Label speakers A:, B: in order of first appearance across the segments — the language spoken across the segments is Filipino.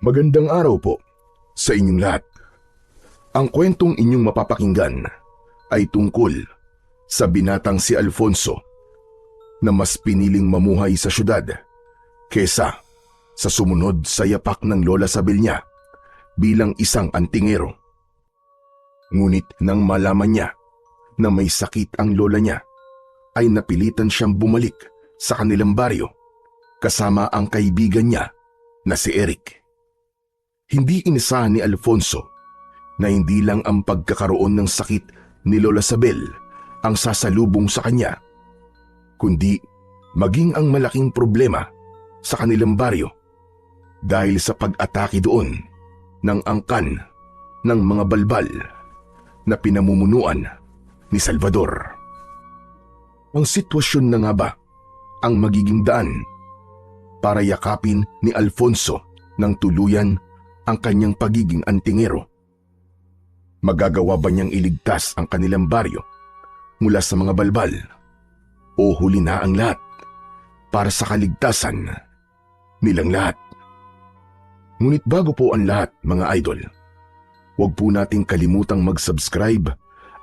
A: Magandang araw po sa inyong lahat. Ang kwentong inyong mapapakinggan ay tungkol sa binatang si Alfonso na mas piniling mamuhay sa syudad kesa sa sumunod sa yapak ng Lola Sabel niya bilang isang antingero. Ngunit nang malaman niya na may sakit ang lola niya, ay napilitan siyang bumalik sa kanilang baryo kasama ang kaibigan niya na si Eric. Hindi inasahan ni Alfonso na hindi lang ang pagkakaroon ng sakit ni Lola Sabel ang sasalubong sa kanya, kundi maging ang malaking problema sa kanilang baryo dahil sa pag-atake doon ng angkan ng mga balbal na pinamumunuan ni Salvador. Ang sitwasyon na nga ba ang magiging daan para yakapin ni Alfonso ng tuluyan ang kanyang pagiging antingero? Magagawa ba niyang iligtas ang kanilang baryo mula sa mga balbal o huli na ang lahat para sa kaligtasan nilang lahat? Ngunit bago po ang lahat, mga idol, huwag po nating kalimutang mag-subscribe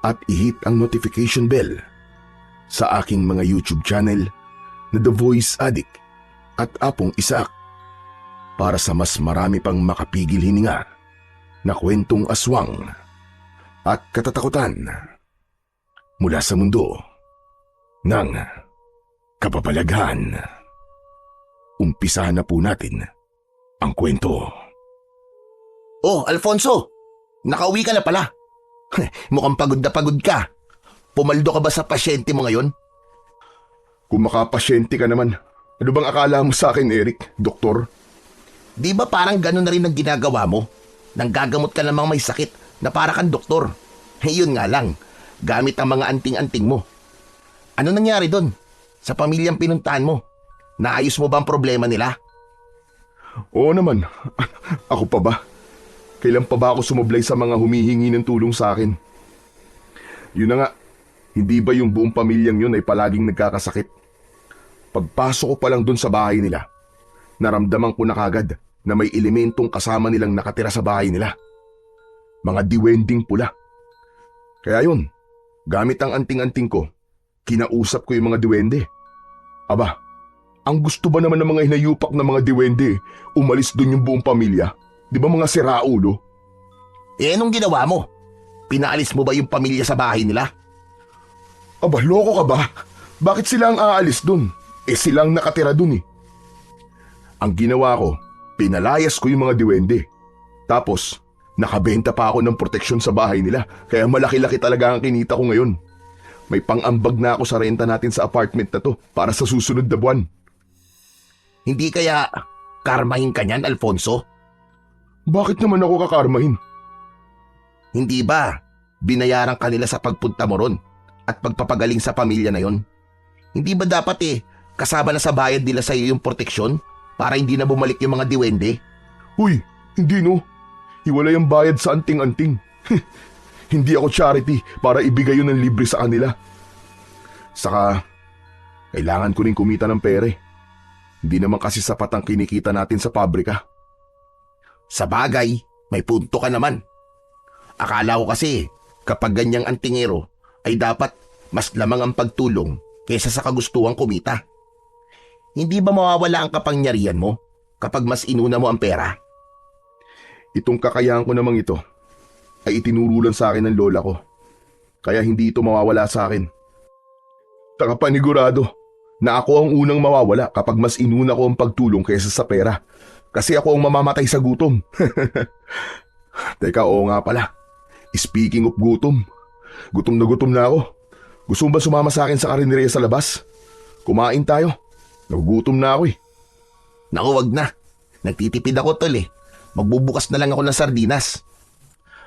A: at i-hit ang notification bell sa aking mga YouTube channel na The Voice Addict at Apong Isaac para sa mas marami pang makapigil hininga na kwentong aswang at katatakutan mula sa mundo ng kababalaghan. Umpisahan na po natin ang kwento.
B: Oh, Alfonso! Nakauwi ka na pala. Mukhang pagod na pagod ka. Pumaldo ka ba sa pasyente mo ngayon?
A: Kung makapasyente ka naman, ano bang akala mo sa akin, Eric, doktor?
B: Di ba parang gano'n na rin ang ginagawa mo? Nang gagamot ka namang may sakit na para kang doktor. Yun nga lang, gamit ang mga anting-anting mo. Ano nangyari doon? Sa pamilyang pinuntahan mo? Naayos mo ba ang problema nila?
A: Oo naman. Ako pa ba? Kailan pa ba ako sumablay sa mga humihingi ng tulong sa akin? Yun na nga, hindi ba yung buong pamilyang yun ay palaging nagkakasakit? Pagpasok ko pa lang dun sa bahay nila, naramdaman ko na kagad na may elementong kasama nilang nakatira sa bahay nila. Mga diwending pula. Kaya yun, gamit ang anting-anting ko, kinausap ko yung mga diwende. Aba, ang gusto ba naman ng mga hinayupak na mga diwende, umalis dun yung buong pamilya? Di ba mga siraulo?
B: Eh, anong ginawa mo? Pinaalis mo ba yung pamilya sa bahay nila?
A: Aba, loko ka ba? Bakit sila ang aalis dun? Eh silang nakatira dun eh. Ang ginawa ko, pinalayas ko yung mga diwende. Tapos, nakabenta pa ako ng proteksyon sa bahay nila, kaya malaki-laki talaga ang kinita ko ngayon. May pang-ambag na ako sa renta natin sa apartment na to para sa susunod na buwan.
B: Hindi kaya karmahin ka niyan, Alfonso?
A: Bakit naman ako kakarmahin?
B: Hindi ba binayaran ka nila sa pagpunta mo ron at pagpapagaling sa pamilya na yon? Hindi ba dapat kasama na sa bayad nila sa iyo yung proteksyon para hindi na bumalik yung mga diwende?
A: Huy, hindi no. Hiwalay ang bayad sa anting-anting. Hindi ako charity para ibigay yun ng libre sa kanila. Saka, kailangan ko rin kumita ng pere. Hindi naman kasi sapat ang kinikita natin sa pabrika.
B: Sa bagay, may punto ka naman. Akala ko kasi kapag ganyang antingero ay dapat mas lamang ang pagtulong kaysa sa kagustuhang kumita. Hindi ba mawawala ang kapangyarihan mo kapag mas inuna mo ang pera?
A: Itong kakayahan ko namang ito ay itinurulan sa akin ng lola ko. Kaya hindi ito mawawala sa akin. Panigurado na ako ang unang mawawala kapag mas inuna ko ang pagtulong kaysa sa pera. Kasi ako ang mamamatay sa gutom. Teka, oo nga pala. Speaking of gutom, gutom na ako. Gusto mo ba sumama sa akin sa karinderya sa labas? Kumain tayo. Nagugutom na ako eh.
B: Naku, wag na. Nagtitipid ako, tol eh. Magbubukas na lang ako ng sardinas.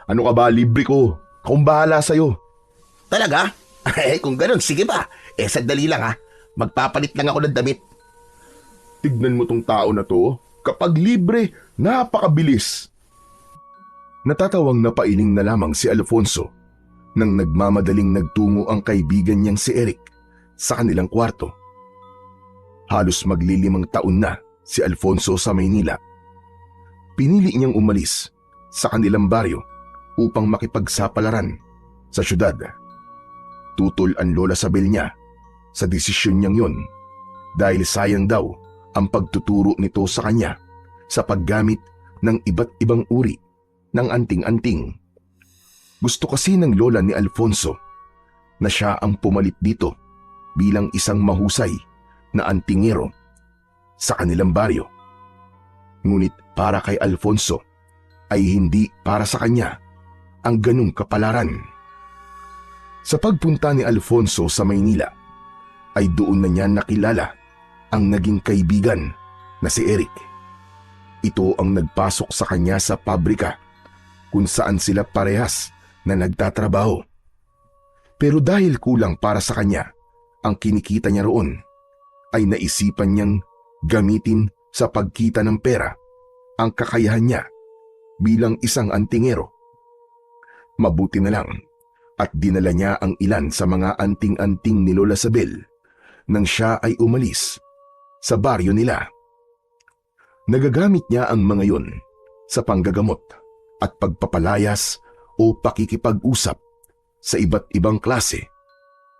A: Ano ka ba, libre ko. Akong bahala sa'yo.
B: Talaga? Eh, kung ganun, sige ba? Eh, sandali lang ha. Magpapalit lang ako ng damit.
A: Tignan mo tong tao na to. Kapag libre, napakabilis. Natatawang napailing na lamang si Alfonso nang nagmamadaling nagtungo ang kaibigan niyang si Eric sa kanilang kwarto. Halos maglilimang taon na si Alfonso sa Maynila. pinili niyang umalis sa kanilang baryo upang makipagsapalaran sa syudad. Tutol ang Lola Sabel niya sa desisyon niyang yon dahil sayang daw ang pagtuturo nito sa kanya sa paggamit ng iba't ibang uri ng anting-anting. Gusto kasi ng lola ni Alfonso na siya ang pumalit dito bilang isang mahusay na antingero sa kanilang baryo. Ngunit para kay Alfonso ay hindi para sa kanya ang ganung kapalaran. Sa pagpunta ni Alfonso sa Maynila ay doon na niya nakilala ang naging kaibigan na si Eric. Ito ang nagpasok sa kanya sa pabrika kung saan sila parehas na nagtatrabaho. Pero dahil kulang para sa kanya ang kinikita niya roon, ay naisipan niyang gamitin sa pagkita ng pera ang kakayahan niya bilang isang antingero. Mabuti na lang at dinala niya ang ilan sa mga anting-anting ni Lola Sabel nang siya ay umalis sa baryo nila. Nagagamit niya ang mga yon sa panggagamot at pagpapalayas o pakikipag-usap sa iba't ibang klase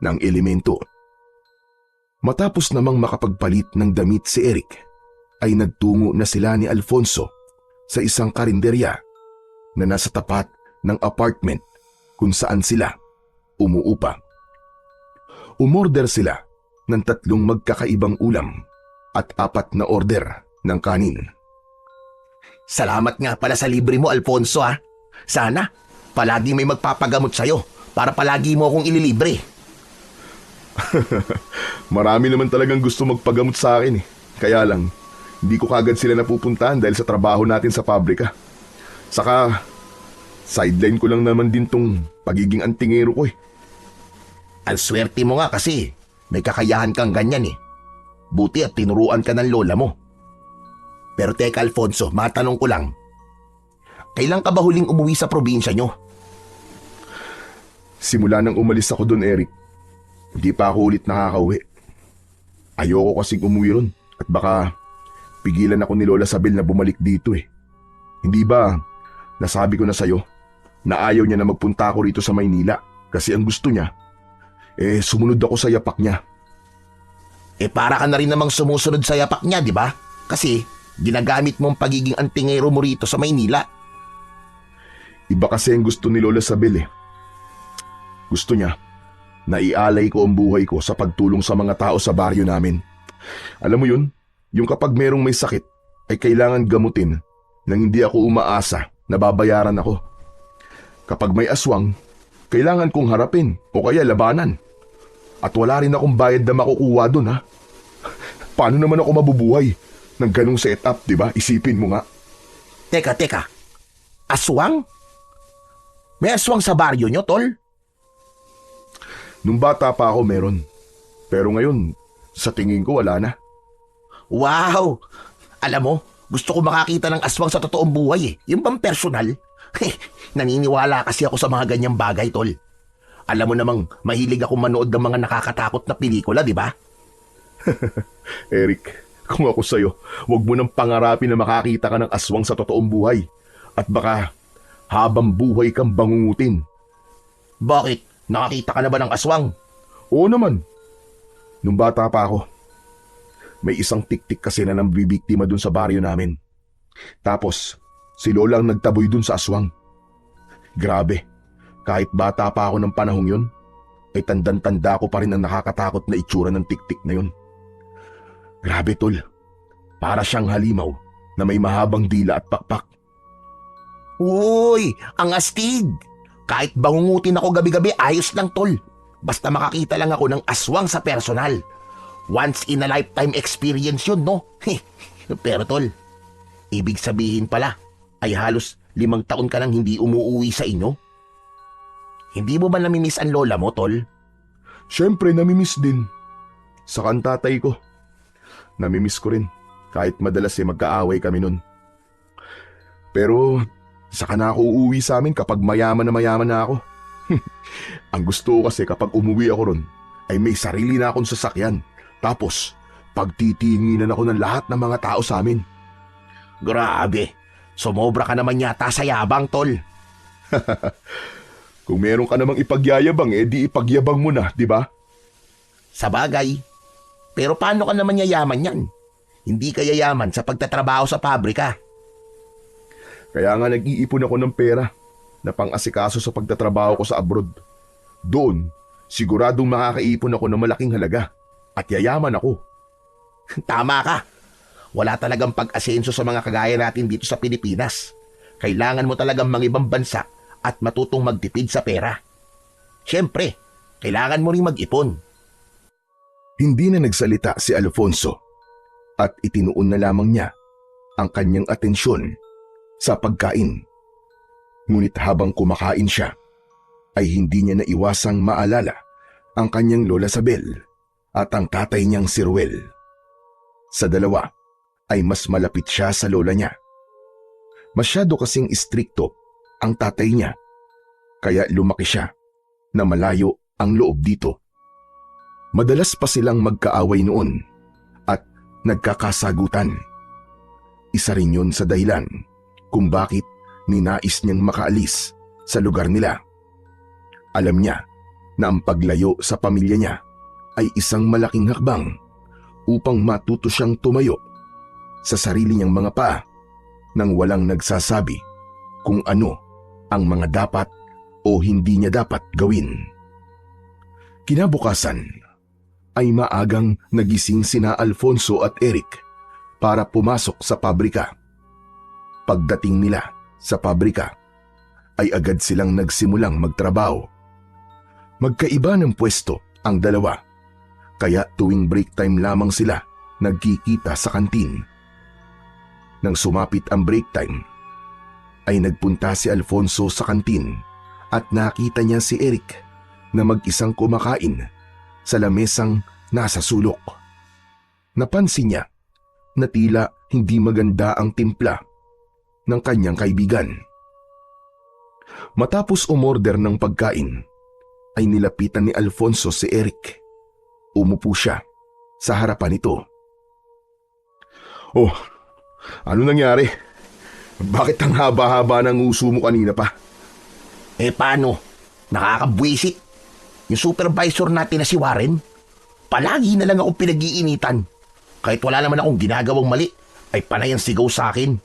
A: ng elemento. Matapos namang makapagpalit ng damit si Eric, ay nagtungo na sila ni Alfonso sa isang karinderya na nasa tapat ng apartment kung saan sila umuupa. Umorder sila ng 3 magkakaibang ulam at 4 na order ng kanin.
B: Salamat nga pala sa libre mo, Alfonso, ha. Sana palagi may magpapagamot sa'yo para palagi mo akong ililibre.
A: Marami naman talagang gusto magpagamot sa akin eh. Kaya lang, hindi ko kagad sila napupuntahan dahil sa trabaho natin sa pabrika. Saka, sideline ko lang naman din tong pagiging antingero ko eh.
B: Ang swerte mo nga kasi may kakayahan kang ganyan eh. Buti at tinuruan ka ng lola mo. Pero teka, Alfonso, matanong ko lang. Kailan ka ba huling umuwi sa probinsya nyo?
A: Simula nang umalis ako doon, Eric, hindi pa ako ulit nakakauwi. Ayoko kasing umuwi ron at baka pigilan ako ni Lola Sabel na bumalik dito eh. Hindi ba nasabi ko na sa'yo na ayaw niya na magpunta ako rito sa Maynila kasi ang gusto niya, sumunod ako sa yapak niya.
B: Para ka na rin namang sumusunod sa yapak niya, di ba? Kasi ginagamit mo ang pagiging antingero mo rito sa Maynila.
A: Iba kasi ang gusto ni Lola Sabel eh. Gusto niya na ialay ko ang buhay ko sa pagtulong sa mga tao sa baryo namin. Alam mo yun, yung kapag merong may sakit ay kailangan gamutin nang hindi ako umaasa na babayaran ako. Kapag may aswang, kailangan kong harapin o kaya labanan. At wala rin akong bayad na makukuha dun ha. Paano naman ako mabubuhay ng ganong setup, di ba? Isipin mo nga.
B: Teka. Aswang? May aswang sa baryo nyo, tol?
A: Nung bata pa ako meron. Pero ngayon, sa tingin ko wala na.
B: Wow! Alam mo, gusto ko makakita ng aswang sa totoong buhay eh. Yung bang personal? Naniniwala kasi ako sa mga ganyang bagay, tol. Alam mo namang mahilig ako manood ng mga nakakatakot na pelikula, di ba?
A: Eric, kung ako sa'yo, huwag mo nang pangarapin na makakita ka ng aswang sa totoong buhay. At baka habang buhay kang bangungutin.
B: Bakit? Nakakita ka na ba ng aswang?
A: Oo naman. Nung bata pa ako, may isang tiktik kasi na nambibiktima dun sa baryo namin. Tapos, si Lola ang nagtaboy dun sa aswang. Grabe, kahit bata pa ako ng panahong yun, ay tandang-tanda ko pa rin ang nakakatakot na itsura ng tiktik na yun. Grabe tol, para siyang halimaw na may mahabang dila at pakpak.
B: Uy, ang astig! Kahit bangungutin ako gabi-gabi, ayos lang tol. Basta makakita lang ako ng aswang sa personal. Once in a lifetime experience yun, no? Pero tol, ibig sabihin pala ay halos 5 taon ka nang hindi umuuwi sa inyo? Hindi mo ba namimiss ang lola mo, tol?
A: Siyempre, namimiss din. Saka ang tatay ko. Namimiss ko rin, kahit madalas magkaaway kami nun. Pero saka na ako uuwi sa amin kapag mayaman na ako. Ang gusto ko kasi kapag umuwi ako ron, ay may sarili na akong sasakyan. Tapos, pagtitinginan ako ng lahat ng mga tao sa amin.
B: Grabe, Sumobra ka naman yata sa yabang, tol.
A: Kung meron ka namang ipagyayabang, di ipagyabang mo na, di ba?
B: Sa bagay. Pero paano ka naman yayaman yan? Hindi ka yayaman sa pagtatrabaho sa pabrika.
A: Kaya nga nag-iipon ako ng pera na pang-asikaso sa pagtatrabaho ko sa abroad. Doon, siguradong makakaipon ako ng malaking halaga at yayaman ako.
B: Tama ka. Wala talagang pag-asenso sa mga kagaya natin dito sa Pilipinas. Kailangan mo talagang mangibang bansa at matutong magtipid sa pera. Siyempre, kailangan mo ring mag-ipon.
A: Hindi na nagsalita si Alfonso at itinuon na lamang niya ang kanyang atensyon sa pagkain. Ngunit habang kumakain siya, ay hindi niya naiwasang maalala ang kanyang lola Sabel at ang tatay niyang si Ruel. Sa dalawa ay mas malapit siya sa lola niya. Masyado kasing istrikto ang tatay niya, kaya lumaki siya na malayo ang loob dito. Madalas pa silang magkaaway noon at nagkakasagutan. Isa rin yun sa dahilan kung bakit ninais niyang makaalis sa lugar nila. Alam niya na ang paglayo sa pamilya niya ay isang malaking hakbang upang matuto siyang tumayo sa sarili niyang mga paa nang walang nagsasabi kung ano ang mga dapat o hindi niya dapat gawin. Kinabukasan ay maagang nagising sina Alfonso at Eric para pumasok sa pabrika. Pagdating nila sa pabrika ay agad silang nagsimulang magtrabaho. Magkaiba ng pwesto ang dalawa, kaya tuwing break time lamang sila nagkikita sa kantin. Nang sumapit ang break time, ay nagpunta si Alfonso sa kantin at nakita niya si Eric na mag-isang kumakain sa lamesang nasa sulok. Napansin niya na tila hindi maganda ang timpla ng kanyang kaibigan. Matapos umorder ng pagkain, ay nilapitan ni Alfonso si Eric. Umupo siya sa harapan nito. Oh, ano nangyari? Bakit ang haba-haba ng uso mo kanina pa?
B: Paano? Nakakabwisit. Yung supervisor natin na si Warren, palagi na lang akong pinag-iinitan. Kahit wala naman akong ginagawang mali, ay panay ang sigaw sa akin.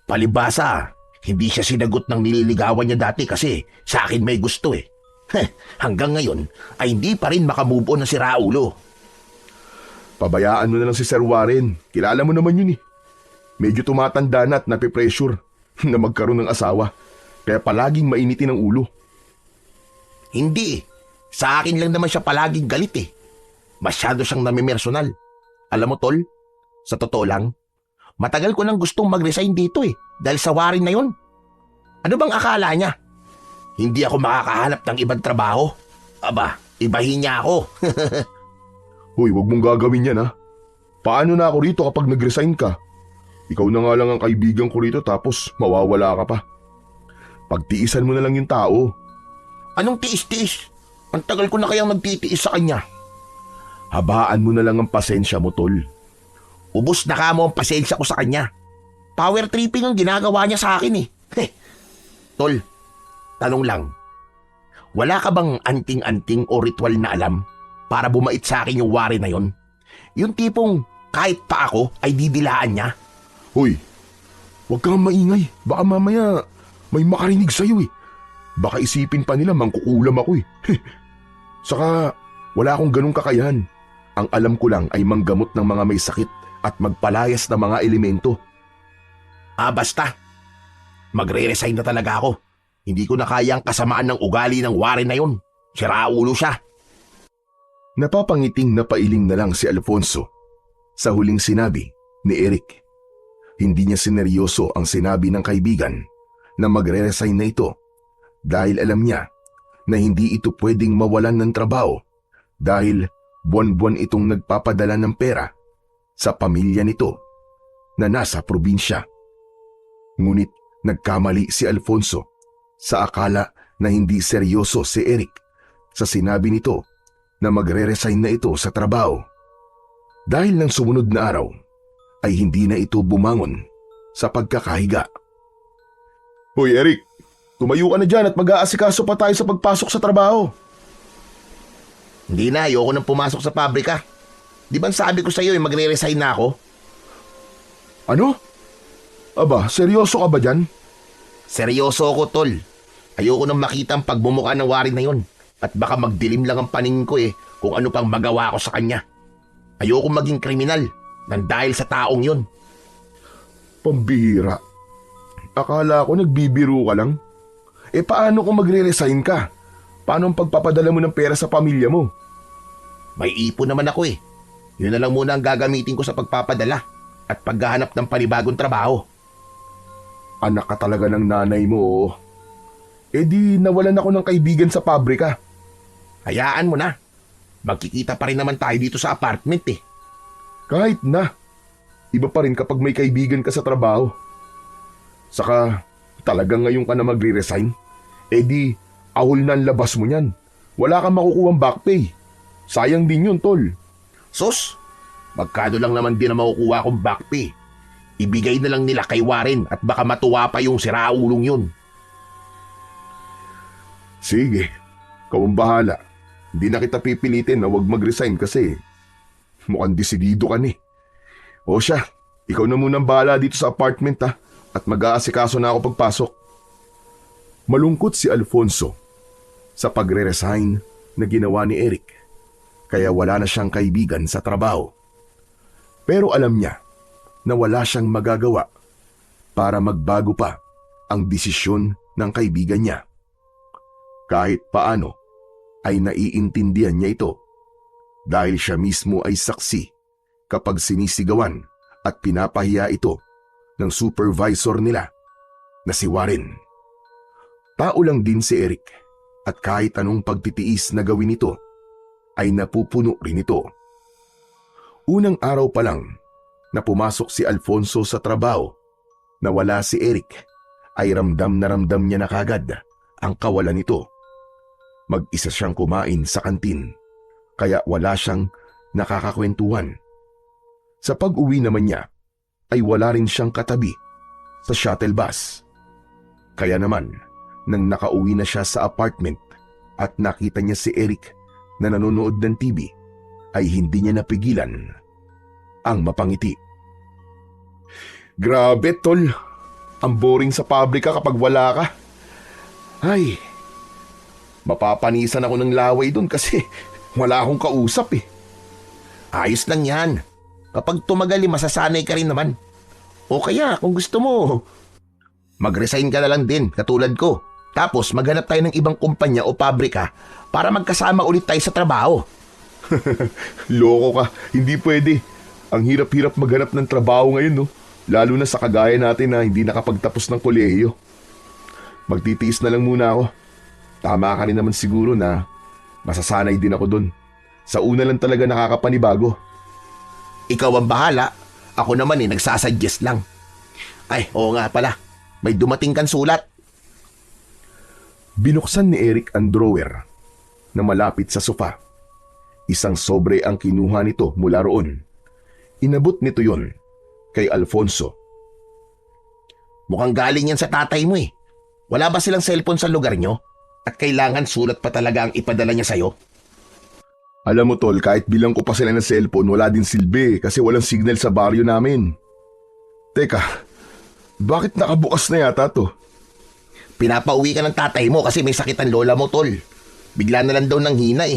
B: Palibasa, hindi siya sinagot ng nililigawan niya dati kasi sa akin may gusto eh. Hanggang ngayon ay hindi pa rin makamove on na si Raulo.
A: Pabayaan mo na lang si Sir Warren. Kilala mo naman yun eh. Medyo tumatanda na at napipressure na magkaroon ng asawa. Kaya palaging mainitin ang ulo.
B: Hindi. Sa akin lang naman siya palaging galit eh. Masyado siyang namimersonal. Alam mo tol, sa totoo lang, matagal ko nang gustong mag-resign dito eh. Dahil sa Warren na yun. Ano bang akala niya? Hindi ako makakahanap ng ibang trabaho. Aba, ibahin niya ako.
A: Hoy, wag mong gagawin yan ha. Paano na ako rito kapag nag-resign ka? Ikaw na nga lang ang kaibigan ko rito tapos mawawala ka pa. Pagtiisan mo na lang yung tao.
B: Anong tiis-tiis? Ang tagal ko na kayang nagtitiis sa kanya.
A: Habaan mo na lang ang pasensya mo, tol.
B: Ubus na ka mo ang pasensya ko sa kanya. Power tripping ang ginagawa niya sa akin eh. Tol, tanong lang. Wala ka bang anting-anting o ritual na alam para bumait sa akin yung Warren na yon? Yung tipong kahit pa ako ay didilaan niya?
A: Hoy, huwag kang maingay. Baka mamaya may makarinig sa'yo eh. Baka isipin pa nila mangkukulam ako eh. Saka wala akong ganung kakayahan. Ang alam ko lang ay manggamot ng mga may sakit at magpalayas ng mga elemento.
B: Basta. Magre-resign na talaga ako. Hindi ko na kaya ang kasamaan ng ugali ng Warren na yun. Siraulo siya.
A: Napapangiting na pailing na lang si Alfonso sa huling sinabi ni Eric. Hindi niya sineryoso ang sinabi ng kaibigan na magre-resign na ito dahil alam niya na hindi ito pwedeng mawalan ng trabaho dahil buwan-buwan itong nagpapadala ng pera sa pamilya nito na nasa probinsya. Ngunit nagkamali si Alfonso sa akala na hindi seryoso si Eric sa sinabi nito na magre-resign na ito sa trabaho. Dahil ng sumunod na araw ay hindi na ito bumangon sa pagkakahiga. Hoy Eric, tumayo ka na dyan at mag-aasikaso pa tayo sa pagpasok sa trabaho.
B: Hindi na, ayoko nang pumasok sa pabrika. Di ba sabi ko sa'yo magre-resign na ako?
A: Ano? Aba, seryoso ka ba dyan?
B: Seryoso ako, tol. Ayoko nang makita ang pagmumukha ng Warren na yon. At baka magdilim lang ang paningin ko kung ano pang magawa ko sa kanya. Ayoko maging kriminal nang dahil sa taong yon.
A: Pambihira. Akala ko nagbibiro ka lang. Paano kung magre-resign ka? Paano ang pagpapadala mo ng pera sa pamilya mo?
B: May ipon naman ako Yun na lang muna ang gagamitin ko sa pagpapadala at paghahanap ng panibagong trabaho.
A: Anak ka talaga ng nanay mo. Di nawalan ako ng kaibigan sa pabrika.
B: Hayaan mo na. Magkikita pa rin naman tayo dito sa apartment
A: Kahit na. Iba pa rin kapag may kaibigan ka sa trabaho. Saka talagang ngayon ka na magre-resign? Di ahol na ang labas mo niyan. Wala kang makukuhang back pay. Sayang din yun, tol.
B: Sus, magkano lang naman din ang makukuha kong back pay. Ibigay na lang nila kay Warren at baka matuwa pa yung siraulong yun.
A: Sige, ikaw ang bahala. Hindi na kita pipilitin na huwag mag-resign kasi mukhang desidido ka ni. O siya, ikaw na munang bahala dito sa apartment at mag-aasikaso na ako pagpasok. Malungkot si Alfonso sa pagre-resign na ginawa ni Eric, kaya wala na siyang kaibigan sa trabaho. Pero alam niya na wala siyang magagawa para magbago pa ang desisyon ng kaibigan niya. Kahit paano ay naiintindihan niya ito dahil siya mismo ay saksi kapag sinisigawan at pinapahiya ito ng supervisor nila na si Warren. Tao lang din si Eric at kahit anong pagtitiis na gawin ito ay napupuno rin ito. Unang araw pa lang na pumasok si Alfonso sa trabaho na wala si Eric ay ramdam niya na kagad ang kawalan nito. Mag-isa siyang kumain sa kantin kaya wala siyang nakakakwentuhan. Sa pag-uwi naman niya ay wala rin siyang katabi sa shuttle bus. Kaya naman nang nakauwi na siya sa apartment at nakita niya si Eric na nanonood ng TV ay hindi niya napigilan ang mapangiti. Grabe tol, ang boring sa pabrika kapag wala ka. Ay, mapapanisan ako ng laway doon kasi wala akong kausap
B: Ayos lang yan. Kapag tumagal masasanay ka rin naman. O kaya kung gusto mo, mag-resign ka na lang din katulad ko. Tapos maghanap tayo ng ibang kumpanya o pabrika para magkasama ulit tayo sa trabaho.
A: Loko ka, hindi pwede. Ang hirap-hirap maghanap ng trabaho ngayon, no? Lalo na sa kagaya natin na hindi nakapagtapos ng kolehiyo. Magtitiis na lang muna ako. Tama ka rin naman siguro na masasanay din ako dun. Sa una lang talaga nakakapanibago.
B: Ikaw ang bahala. Ako naman nagsasuggest lang. Ay, oo nga pala. May dumating kang sulat.
A: Binuksan ni Eric ang drawer na malapit sa sofa. Isang sobre ang kinuha nito mula roon. Inabot nito yon kay Alfonso.
B: Mukhang galing yan sa tatay mo Wala ba silang cellphone sa lugar nyo? At kailangan sulat pa talaga ang ipadala niya sa'yo?
A: Alam mo tol, kahit bilang ko pa sila ng cellphone, wala din silbi kasi walang signal sa baryo namin. Teka, bakit nakabukas na yata to?
B: Pinapauwi ka ng tatay mo kasi may sakit ang lola mo, tol. Bigla na lang daw nang hina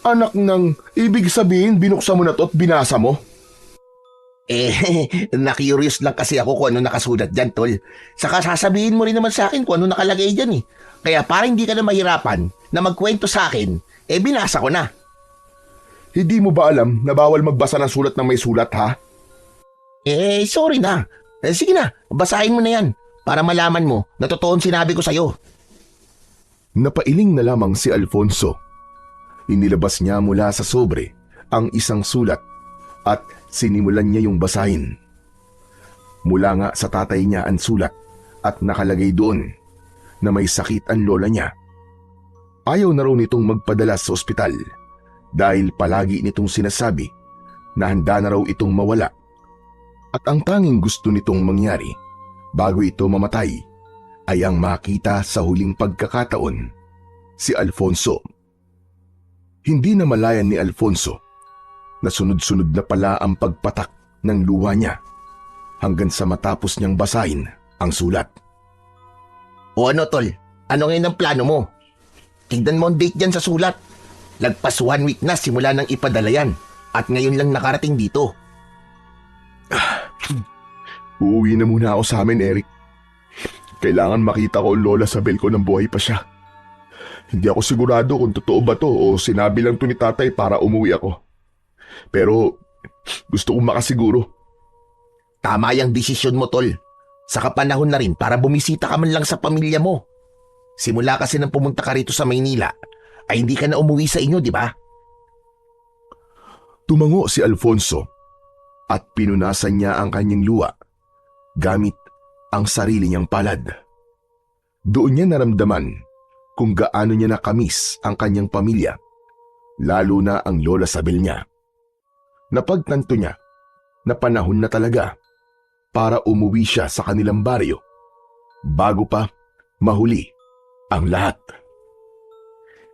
A: Anak ng, ibig sabihin binuksan mo na to at binasa mo?
B: Na-curious lang kasi ako kung ano nakasulat dyan, tol. Saka sasabihin mo rin naman sa akin kung ano nakalagay dyan Kaya para hindi ka na mahirapan na magkwento sa akin, binasa ko na.
A: Hindi mo ba alam na bawal magbasa ng sulat ng may sulat, ha?
B: Sorry na. Sige na, basahin mo na yan para malaman mo na totoong sinabi ko sa'yo.
A: Napailing na lamang si Alfonso. Inilabas niya mula sa sobre ang isang sulat at sinimulan niya yung basahin. Mula nga sa tatay niya ang sulat at nakalagay doon na may sakit ang lola niya. Ayaw na raw nitong magpadala sa ospital dahil palagi nitong sinasabi na handa na raw itong mawala. At ang tanging gusto nitong mangyari bago ito mamatay ay ang makita sa huling pagkakataon si Alfonso. Hindi na malayan ni Alfonso na sunod-sunod na pala ang pagpatak ng luha niya hanggang sa matapos niyang basahin ang sulat.
B: O ano tol, ano ngayon ang plano mo? Tignan mo ang date dyan sa sulat. Lagpas 1 week na simula nang ipadala yan at ngayon lang nakarating dito.
A: Uuwi na muna ako sa amin, Eric. Kailangan makita ko ang lola Sabel ko ng buhay pa siya. Hindi ako sigurado kung totoo ba to o sinabi lang to ni tatay para umuwi ako. Pero gusto kong makasiguro.
B: Tama yung desisyon mo tol. Saka panahon na rin para bumisita ka man lang sa pamilya mo. Simula kasi nang pumunta ka rito sa Maynila ay hindi ka na umuwi sa inyo, di ba?
A: Tumango si Alfonso at pinunasan niya ang kanyang luha gamit ang sarili niyang palad. Doon niya naramdaman kung gaano niya nakamiss ang kanyang pamilya, lalo na ang lola Sabel niya. Napagtanto niya na panahon na talaga para umuwi siya sa kanilang baryo bago pa mahuli ang lahat.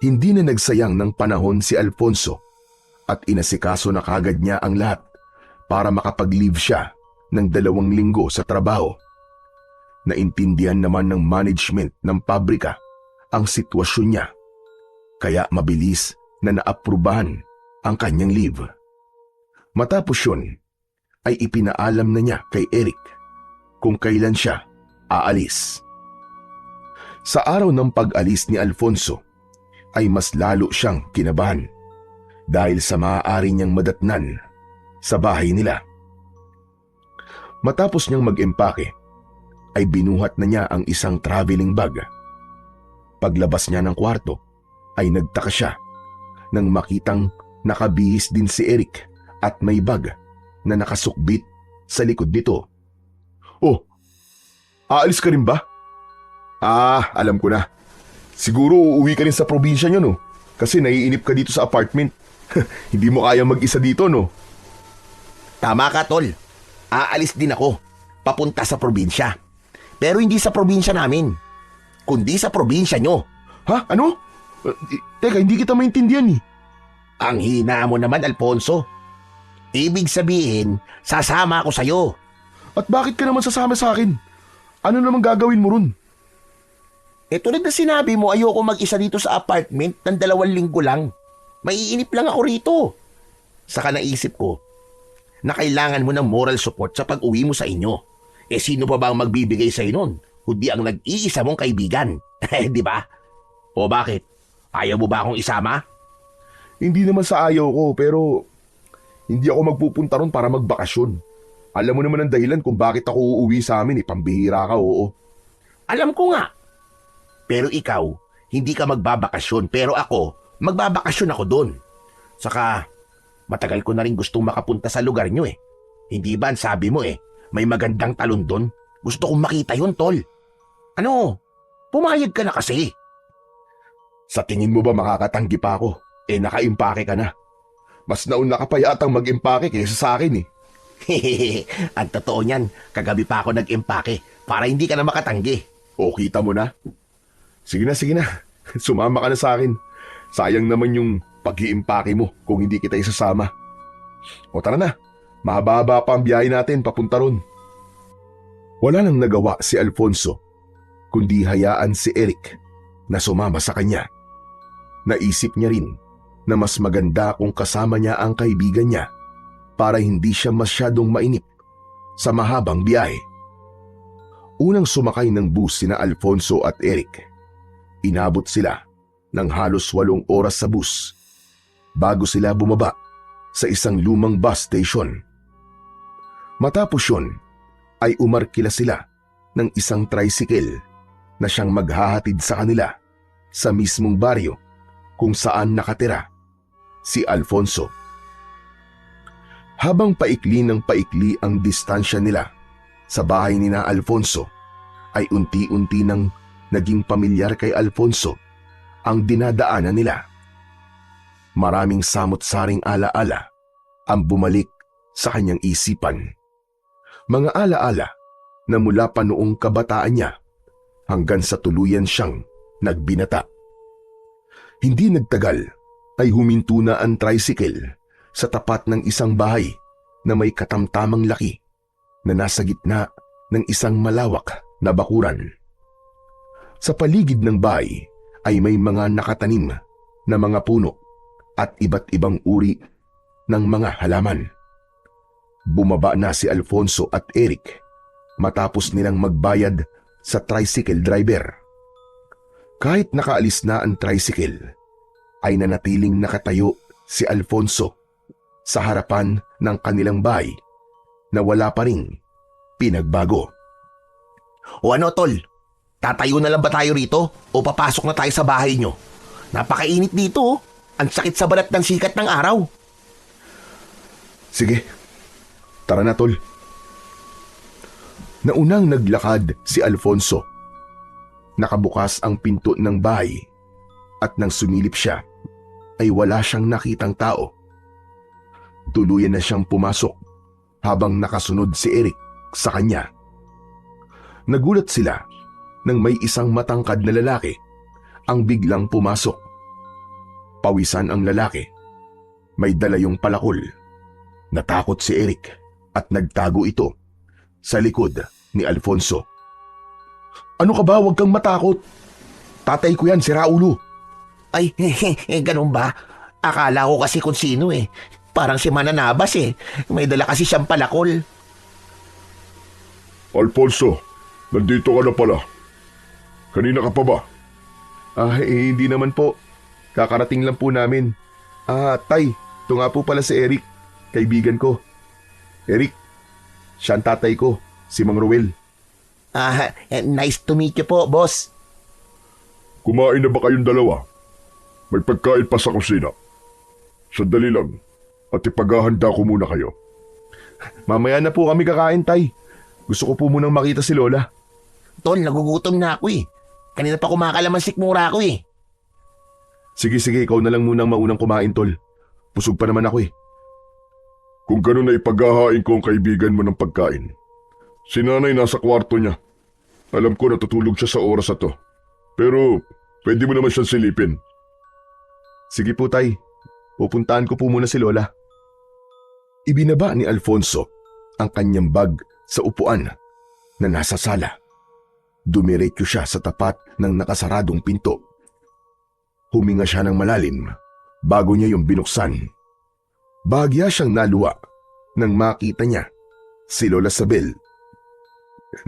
A: Hindi na nagsayang ng panahon si Alfonso at inasikaso na kagad niya ang lahat para makapag-leave siya ng 2 linggo sa trabaho. Naintindihan naman ng management ng pabrika ang sitwasyon niya, kaya mabilis na naaprubahan ang kanyang leave. Matapos yun, ay ipinaalam na niya kay Eric kung kailan siya aalis. Sa araw ng pag-alis ni Alfonso, ay mas lalo siyang kinabahan dahil sa maaari niyang madatnan sa bahay nila. Matapos niyang mag-empake, ay binuhat na niya ang isang traveling bag. Paglabas niya ng kwarto, ay nagtaka siya nang makitang nakabihis din si Eric at may bag na nakasukbit sa likod nito. Oh, aalis ka rin ba? Alam ko na. Siguro uuwi ka rin sa probinsya nyo, no? Kasi naiinip ka dito sa apartment. Hindi mo kaya mag-isa dito, no?
B: Tama ka tol. Aalis din ako, papunta sa probinsya. Pero hindi sa probinsya namin, kundi sa probinsya nyo.
A: Ha? Ano? Teka, hindi kita maintindihan eh.
B: Ang hina mo naman, Alfonso. Ibig sabihin, sasama ako sa'yo.
A: At bakit ka naman sasama sa akin? Ano naman gagawin mo ron?
B: Tulad na sinabi mo, ayoko mag-isa dito sa apartment ng 2 linggo lang. Maiinip lang ako rito. Saka naisip ko na kailangan mo ng moral support sa pag-uwi mo sa inyo. Sino pa ba ang magbibigay sa'yo nun? Kundi ang nag-iisa mong kaibigan. Di ba? O bakit? Ayaw mo ba akong isama?
A: Hindi naman sa ayaw ko, pero hindi ako magpupunta ron para magbakasyon. Alam mo naman ang dahilan kung bakit ako uuwi sa amin. Pambihira ka, oo.
B: Alam ko nga. Pero ikaw, hindi ka magbabakasyon. Pero ako, magbabakasyon ako doon. Saka, matagal ko na rin gustong makapunta sa lugar nyo eh. Hindi ba ang sabi mo eh, may magandang talon doon? Gusto kong makita yun, tol. Ano? Pumayag ka na kasi.
A: Sa tingin mo ba makakatanggi pa ako? Nakaimpake ka na. Mas nauna ka pa yatang mag-impake kaysa sa akin eh.
B: Ang totoo niyan, kagabi pa ako nag-impake para hindi ka na makatanggi.
A: O kita mo na? Sige na. Sumama ka na sa akin. Sayang naman yung pag-iimpake mo kung hindi kita isasama. O tara na, mahaba-haba pa ang biyahe natin papunta ron. Wala nang nagawa si Alfonso, kundi hayaan si Eric na sumama sa kanya. Naisip niya rin na mas maganda kung kasama niya ang kaibigan niya para hindi siya masyadong mainip sa mahabang biyahe. Unang sumakay ng bus sina Alfonso at Eric. Inabot sila ng halos 8 oras sa bus bago sila bumaba sa isang lumang bus station. Matapos yun, ay umarkila sila ng isang tricycle na siyang maghahatid sa kanila sa mismong baryo kung saan nakatira si Alfonso. Habang paikli ng paikli ang distansya nila sa bahay ni na Alfonso, ay unti-unti nang naging pamilyar kay Alfonso ang dinadaanan nila. Maraming samot-saring alaala ang bumalik sa kanyang isipan. Mga alaala na mula pa noong kabataan niya hanggang sa tuluyan siyang nagbinata. Hindi nagtagal ay huminto na ang tricycle sa tapat ng isang bahay na may katamtamang laki na nasa gitna ng isang malawak na bakuran. Sa paligid ng bahay ay may mga nakatanim na mga puno at iba't ibang uri ng mga halaman. Bumaba na si Alfonso at Eric matapos nilang magbayad sa tricycle driver. Kahit nakaalis na ang tricycle, ay nanatiling nakatayo si Alfonso sa harapan ng kanilang bahay na wala pa ring pinagbago.
B: O ano, tol? Tatayo na lang ba tayo rito o papasok na tayo sa bahay nyo? Napakainit dito, oh. Ang sakit sa balat ng sikat ng araw.
A: Sige, tara na tol. Naunang naglakad si Alfonso. Nakabukas ang pinto ng bahay at nang sumilip siya ay wala siyang nakitang tao. Tuluyan na siyang pumasok habang nakasunod si Eric sa kanya. Nagulat sila nang may isang matangkad na lalaki ang biglang pumasok. Pawisan ang lalaki. May dala yung palakol. Natakot si Eric at nagtago ito sa likod ni Alfonso. Ano ka ba? Huwag kang matakot. Tatay ko yan, si Raulo.
B: Ay, ganun ba? Akala ko kasi kung sino eh. Parang si Mananabas eh. May dala kasi siyang palakol.
C: Alfonso, nandito ka na pala. Kanina ka pa ba?
A: Hindi naman po. Kakarating lang po namin. Tay, ito nga po pala si Eric, kaibigan ko. Eric, siya ang tatay ko, si Mang Ruel.
B: Nice to meet you po, boss.
C: Kumain na ba kayong dalawa? May pagkain pa sa kusina. Sandali lang at ipaghahanda ko muna kayo.
A: Mamaya na po kami kakain, Tay. Gusto ko po munang makita si Lola.
B: Tol, nagugutom na ako eh. Kanina pa kumakalaman sikmura ako eh.
A: Sige, ikaw na lang munang maunang kumain, Tol. Busog pa naman ako eh.
C: Kung gano'n na ipaghahain ko ang kaibigan mo ng pagkain. Si nanay nasa kwarto niya. Alam ko natutulog siya sa oras na to. Pero pwede mo naman siyang silipin.
A: Sige po, Tay. Pupuntahan ko po muna si Lola. Ibinaba ni Alfonso ang kanyang bag sa upuan na nasa sala. Dumiretso siya sa tapat ng nakasaradong pinto. Huminga siya ng malalim bago niya yung binuksan. Bahagya siyang naluwa nang makita niya si Lola Sabel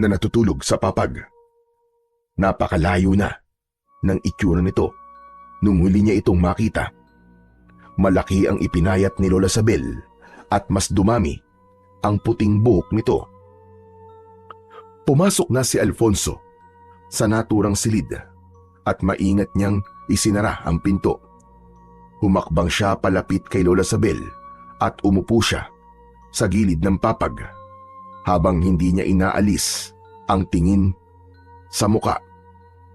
A: na natutulog sa papag. Napakalayo na ng itsura nito nung huli niya itong makita. Malaki ang ipinayat ni Lola Sabel at mas dumami ang puting buhok nito. Pumasok na si Alfonso sa naturang silid at maingat niyang isinara ang pinto. Humakbang siya palapit kay Lola Sabel at umupo siya sa gilid ng papag habang hindi niya inaalis ang tingin sa muka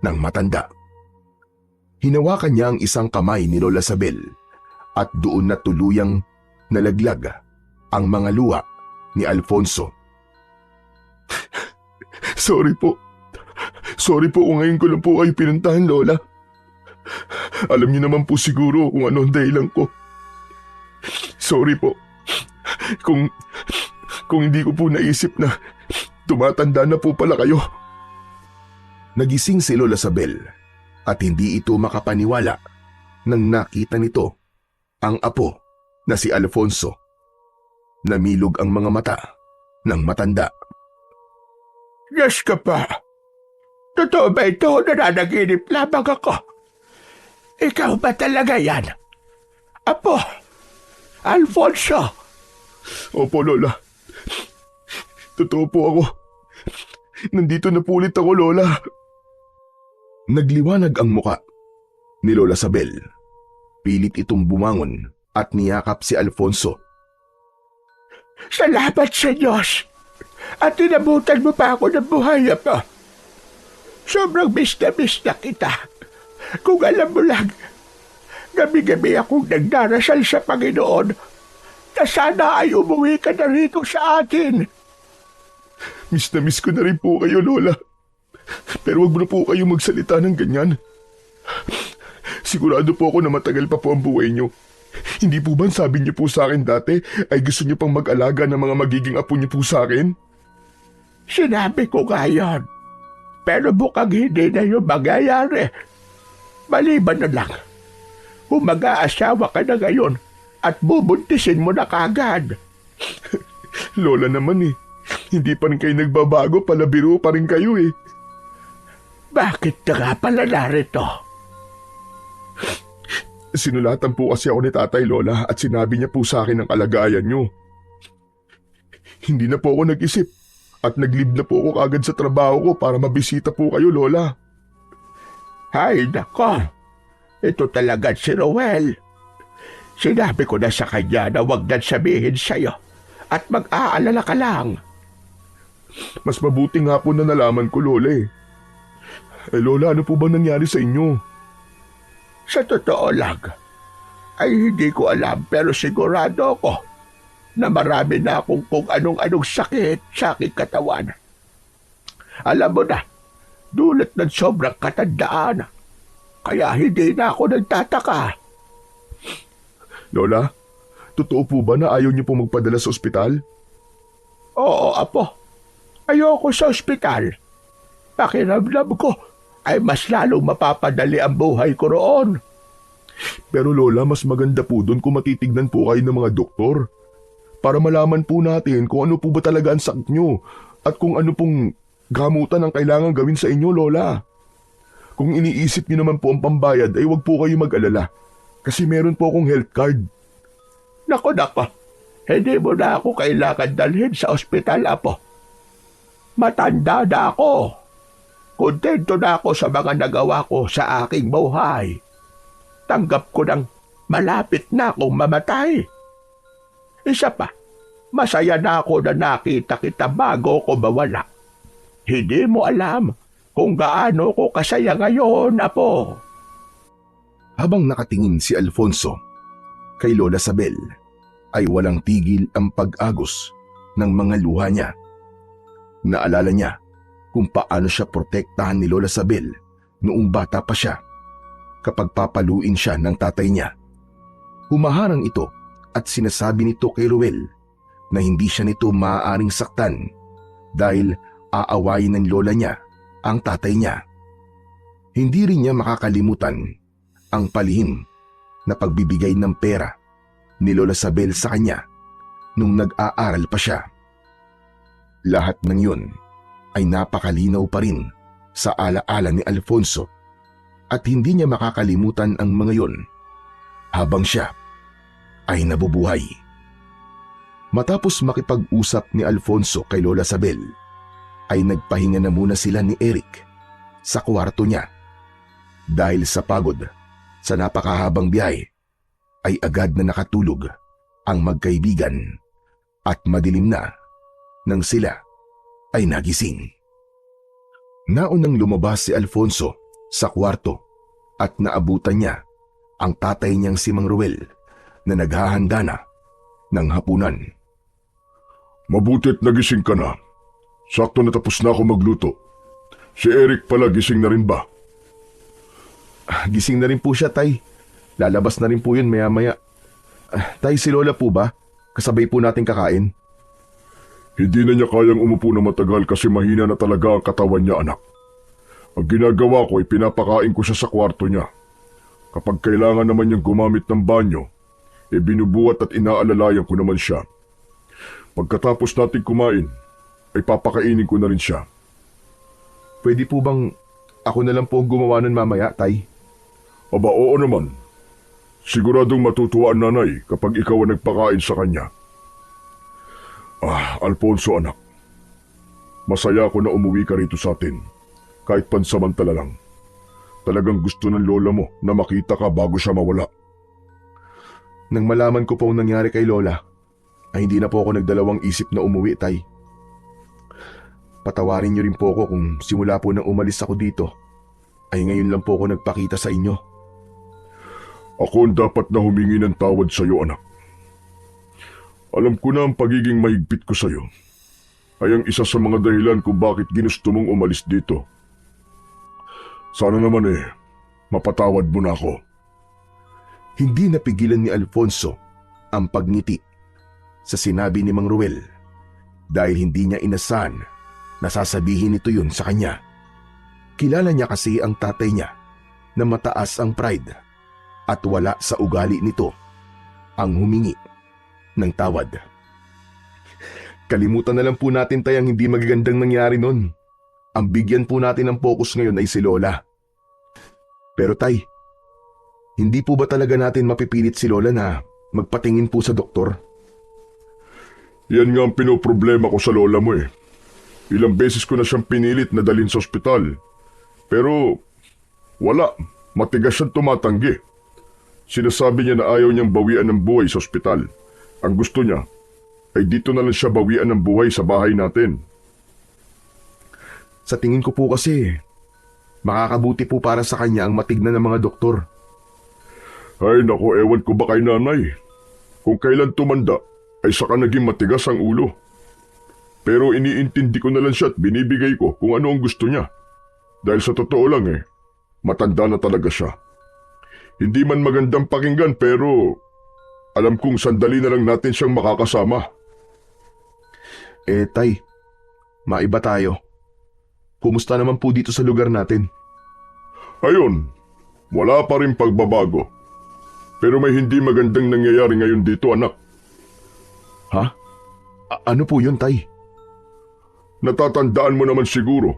A: ng matanda. Hinawakan niya ang isang kamay ni Lola Sabel at doon na tuluyang nalaglag ang mga luha ni Alfonso. Sorry po kung ngayon ko lang po kayo pinuntahan, Lola. Alam niyo naman po siguro kung ano ang dahilan ko. Sorry po kung hindi ko po naisip na tumatanda na po pala kayo. Nagising si Lola Sabel at hindi ito makapaniwala nang nakita nito ang apo na si Alfonso. Namilog ang mga mata ng matanda.
D: Diyos ka pa! Totoo ba ito? Nananaginip lamang ako. Ikaw ba talaga yan? Apo! Alfonso!
A: Opo, Lola. Totoo po ako. Nandito na po ulit ako, Lola. Nagliwanag ang muka ni Lola Sabel. Pilit itong bumangon at niyakap si Alfonso.
D: Salamat sa Diyos! At inabutan mo pa ako ng buhay mo. Sobrang miss na kita. Kung alam mo lang, gabi-gabi akong nagdarasal sa Panginoon na sana ay umuwi ka na rito sa atin.
A: Miss na miss ko na rin po kayo, Lola.
C: Pero wag mo na po kayo magsalita ng ganyan. Sigurado po ako na matagal pa po ang buhay niyo. Hindi po ba sabi niyo po sa akin dati ay gusto niyo pang mag-alaga ng mga magiging apo niyo po sa akin?
D: Sinabi ko nga yun. Pero mukhang hindi na yung mangyayari. Maliban na lang. Kung mag-aasawa ka na ngayon at bubuntisin mo na kagad.
C: Lola naman eh. Hindi pa rin kayo nagbabago, palabiro pa rin kayo eh.
D: Bakit na nga pala narito?
C: Sinulatan po kasi ako ni Tatay Lola at sinabi niya po sa akin ang kalagayan niyo. Hindi na po ako nag-isip at nag-leave na po ako kagad sa trabaho ko para mabisita po kayo, Lola.
D: Ay, nako. Ito talaga si Roel. Sinabi ko na sa kanya na huwag na sabihin sa'yo at mag-aalala ka lang.
C: Mas mabuti nga po na nalaman ko, Lola eh. Eh Lola, ano po ba nangyari sa inyo?
D: Sa totoo lang, ay hindi ko alam pero sigurado ako na marami na akong kung anong sakit sa aking katawan. Alam mo na, dulot ng sobrang katandaan. Kaya hindi na ako nagtataka.
C: Lola, totoo po ba na ayaw niyo po magpadala sa ospital?
D: Oo, apo. Ayoko sa ospital. Pakiramdam ko ay mas lalong mapapadali ang buhay ko roon.
C: Pero Lola, mas maganda po doon kung matitignan po kayo ng mga doktor. Para malaman po natin kung ano po ba talaga ang sakit niyo at kung ano pong gamutan ang kailangan gawin sa inyo, Lola. Kung iniisip niyo naman po ang pambayad ay huwag po kayo mag-alala. Kasi meron po akong health card.
D: Nako, hindi mo na ako kailangan dalhin sa ospital, apo. Matanda na ako. Kontento na ako sa mga nagawa ko sa aking buhay. Tanggap ko nang malapit na akong mamatay. Isa pa, masaya na ako na nakita kita bago ko mawala. Hindi mo alam kung gaano ko kasaya ngayon, apo.
A: Habang nakatingin si Alfonso kay Lola Sabel, ay walang tigil ang pag-agos ng mga luha niya. Naalala niya kung paano siya protektahan ni Lola Sabel noong bata pa siya kapag papaluin siya ng tatay niya. Humaharang ito at sinasabi nito kay Ruel na hindi siya nito maaaring saktan dahil aawayin ng lola niya ang tatay niya. Hindi rin niya makakalimutan ang palihim na pagbibigay ng pera ni Lola Sabel sa kanya nung nag-aaral pa siya. Lahat ng yun ay napakalinaw pa rin sa alaala ni Alfonso at hindi niya makakalimutan ang mga yon habang siya ay nabubuhay. Matapos makipag-usap ni Alfonso kay Lola Sabel, ay nagpahinga na muna sila ni Eric sa kwarto niya. Dahil sa pagod sa napakahabang biyahe, ay agad na nakatulog ang magkaibigan at madilim na nang sila ay nagising. Naunang lumabas si Alfonso sa kwarto at naabutan niya ang tatay niyang si Mang Ruel na naghahanda na ng hapunan.
C: Mabutit nagising ka na. Sakto natapos na ako magluto. Si Eric pala gising na rin ba?
A: Gising na rin po siya, Tay. Lalabas na rin po yun maya-maya. Tay, si Lola po ba? Kasabay po natin kakain.
C: Hindi na niya kayang umupo na matagal kasi mahina na talaga ang katawan niya, anak. Ang ginagawa ko ay pinapakain ko siya sa kwarto niya. Kapag kailangan naman niyang gumamit ng banyo, binubuhat at inaalalayan ko naman siya. Pagkatapos natin kumain, ay papakainin ko na rin siya.
A: Pwede po bang ako na lang po ang gumawa nun mamaya, Tay?
C: Aba, oo naman. Siguradong matutuwa ang nanay kapag ikaw ang nagpakain sa kanya. Alfonso anak, masaya ako na umuwi ka rito sa atin, kahit pansamantala lang. Talagang gusto ng lola mo na makita ka bago siya mawala.
A: Nang malaman ko po ang nangyari kay Lola, ay hindi na po ako nagdalawang isip na umuwi, Tay. Patawarin niyo rin po ako kung simula po nang umalis ako dito, ay ngayon lang po ako nagpakita sa inyo.
C: Ako ang dapat na humingi ng tawad sa iyo, anak. Alam ko na ang pagiging mahigpit ko sa iyo ay ang isa sa mga dahilan kung bakit ginusto mong umalis dito. Sana naman mapatawad mo na ako.
A: Hindi napigilan ni Alfonso ang pagngiti sa sinabi ni Mang Ruel dahil hindi niya inasahan na sasabihin nito yun sa kanya. Kilala niya kasi ang tatay niya na mataas ang pride at wala sa ugali nito ang humingi ng tawad. Kalimutan na lang po natin tay ang hindi magagandang nangyari nun. Ang bigyan po natin ng focus ngayon ay si Lola. Pero tay, hindi po ba talaga natin mapipilit si Lola na magpatingin po sa doktor?
C: Yan nga ang pinoproblema ko sa lola mo Ilang beses ko na siyang pinilit na dalhin sa ospital. Pero wala, matigas siyang tumatanggi. Sinasabi niya na ayaw niyang bawian ng buhay sa ospital. Ang gusto niya ay dito na lang siya bawian ng buhay sa bahay natin.
A: Sa tingin ko po kasi, makakabuti po para sa kanya ang matignan ng mga doktor.
C: Ay nako, ewan ko ba kay nanay? Kung kailan tumanda, ay saka naging matigas ang ulo. Pero iniintindi ko na lang siya at binibigay ko kung ano ang gusto niya. Dahil sa totoo lang matanda na talaga siya. Hindi man magandang pakinggan pero alam kong sandali na lang natin siyang makakasama.
A: Tay, maiba tayo. Kumusta naman po dito sa lugar natin?
C: Ayun, wala pa rin pagbabago. Pero may hindi magandang nangyayari ngayon dito, anak.
A: Ha? Ano po yun, tay?
C: Natatandaan mo naman siguro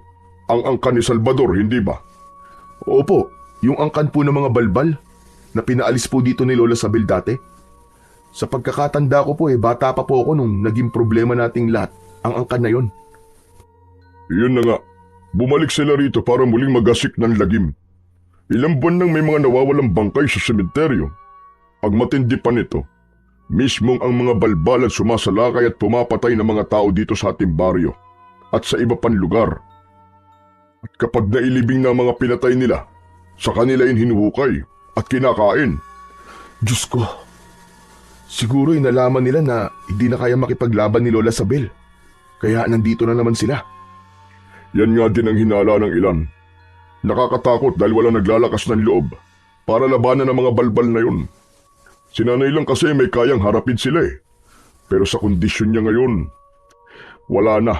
C: ang angkan ni Salvador, hindi ba?
A: Opo, yung angkan po ng mga balbal na pinaalis po dito ni Lola Sabel dati. Sa pagkakatanda ko po bata pa po ako nung naging problema nating lahat ang angkan na yon.
C: Yun na nga, bumalik sila rito para muling magasik ng lagim. Ilang buwan nang may mga nawawalang bangkay sa sementeryo. Ang matindi pa nito, mismong ang mga balbal at sumasalakay at pumapatay ng mga tao dito sa ating baryo at sa iba pang lugar. At kapag nailibing na mga pinatay nila, sa kanila hinuhukay at kinakain.
A: Diyos ko, siguro nalaman nila na hindi na kaya makipaglaban ni Lola Sabel. Kaya nandito na naman sila.
C: Yan nga din ang hinala ng ilan. Nakakatakot dahil walang naglalakas ng loob para labanan ang mga balbal na yun. Si nanay lang kasi may kayang harapin sila Pero sa kondisyon niya ngayon, wala na.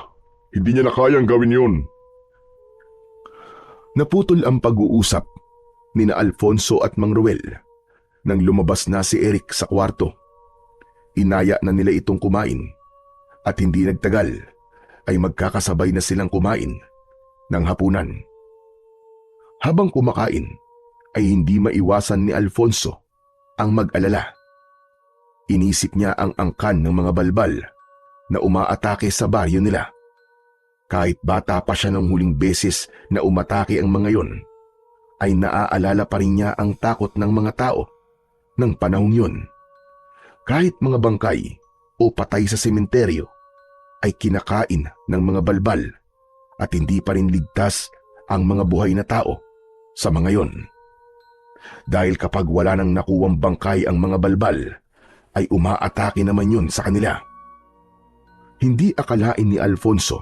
C: Hindi niya na kayang gawin yun.
A: Naputol ang pag-uusap ni na Alfonso at Mang Ruel nang lumabas na si Eric sa kwarto. Inaya na nila itong kumain at hindi nagtagal ay magkakasabay na silang kumain ng hapunan. Habang kumakain ay hindi maiwasan ni Alfonso ang mag-alala. Inisip niya ang angkan ng mga balbal na umaatake sa baryo nila. Kahit bata pa siya ng huling beses na umatake ang mga yon, ay naaalala pa rin niya ang takot ng mga tao ng panahong yun. Kahit mga bangkay o patay sa sementeryo ay kinakain ng mga balbal at hindi pa rin ligtas ang mga buhay na tao sa mga yon. Dahil kapag wala nang nakuwang bangkay ang mga balbal, ay umaatake naman yun sa kanila. Hindi akalain ni Alfonso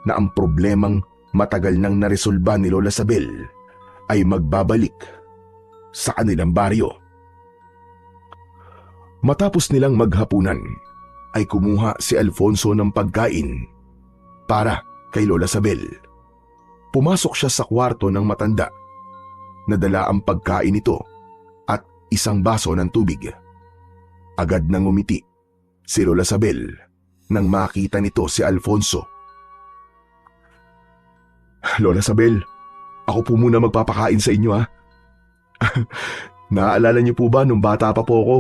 A: na ang problemang matagal nang naresolba ni Lola Sabel ay magbabalik sa kanilang baryo. Matapos nilang maghapunan, ay kumuha si Alfonso ng pagkain para kay Lola Sabel. Pumasok siya sa kwarto ng matanda. Nadala ang pagkain nito at isang baso ng tubig. Agad nang umiti si Lola Sabel nang makita nito si Alfonso. Lola Sabel, ako po muna magpapakain sa inyo ha. Naaalala niyo po ba nung bata pa po ako?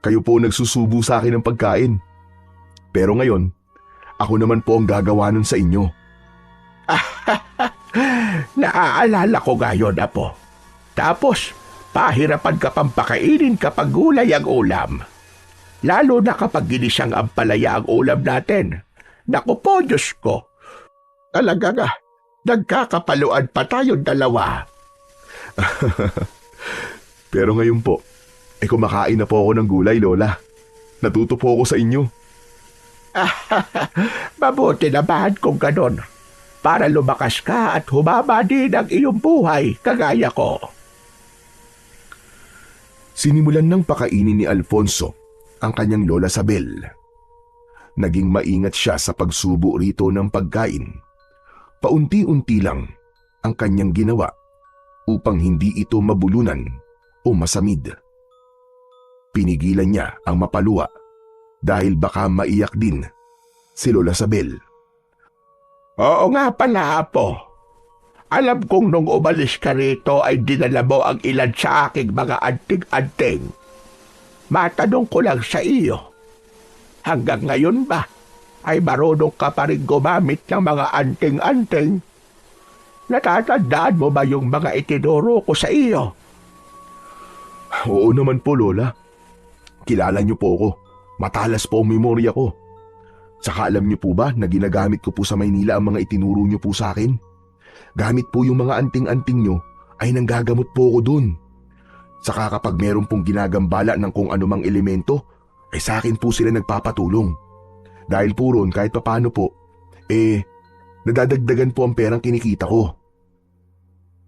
A: Kayo po nagsusubo sa akin ng pagkain. Pero ngayon, ako naman po ang gagawa nun sa inyo.
D: Naaalala ko ngayon, Apo. Tapos, pahirapan ka pang pakainin kapag gulay ang ulam. Lalo na kapag ginisang ampalaya ang ulam natin. Naku po, Diyos ko. Talaga nga, nagkakapaluan pa tayong dalawa.
A: Pero ngayon po, kumakain na po ako ng gulay, Lola. Natuto po ako sa inyo.
D: Mabuti naman kung ganon. para lumakas ka at humaba din ang iyong buhay kagaya ko.
A: Sinimulan ng pakainin ni Alfonso ang kanyang lola Sabel. Naging maingat siya sa pagsubo rito ng pagkain. Paunti-unti lang ang kanyang ginawa upang hindi ito mabulunan o masamid. Pinigilan niya ang mapaluwa dahil baka maiyak din si Lola Sabel.
D: Oo nga pala, Apo. Alam kong nung umalis ka rito ay dinala mo ang ilan sa aking mga anting-anting. Matanong ko lang sa iyo, hanggang ngayon ba ay marunong ka pa rin gumamit ng mga anting-anting? Natatandaan mo ba yung mga itinuro ko sa iyo?
A: Oo naman po, Lola. Kilala niyo po ako. Matalas po ang memorya ko. Saka alam niyo po ba na ginagamit ko po sa Maynila ang mga itinuro niyo po sa akin? Gamit po yung mga anting-anting niyo ay nanggagamot po ako dun. Saka kapag meron pong ginagambala ng kung anumang elemento, ay sa akin po sila nagpapatulong. Dahil po ron kahit papano po, nadadagdagan po ang perang kinikita ko.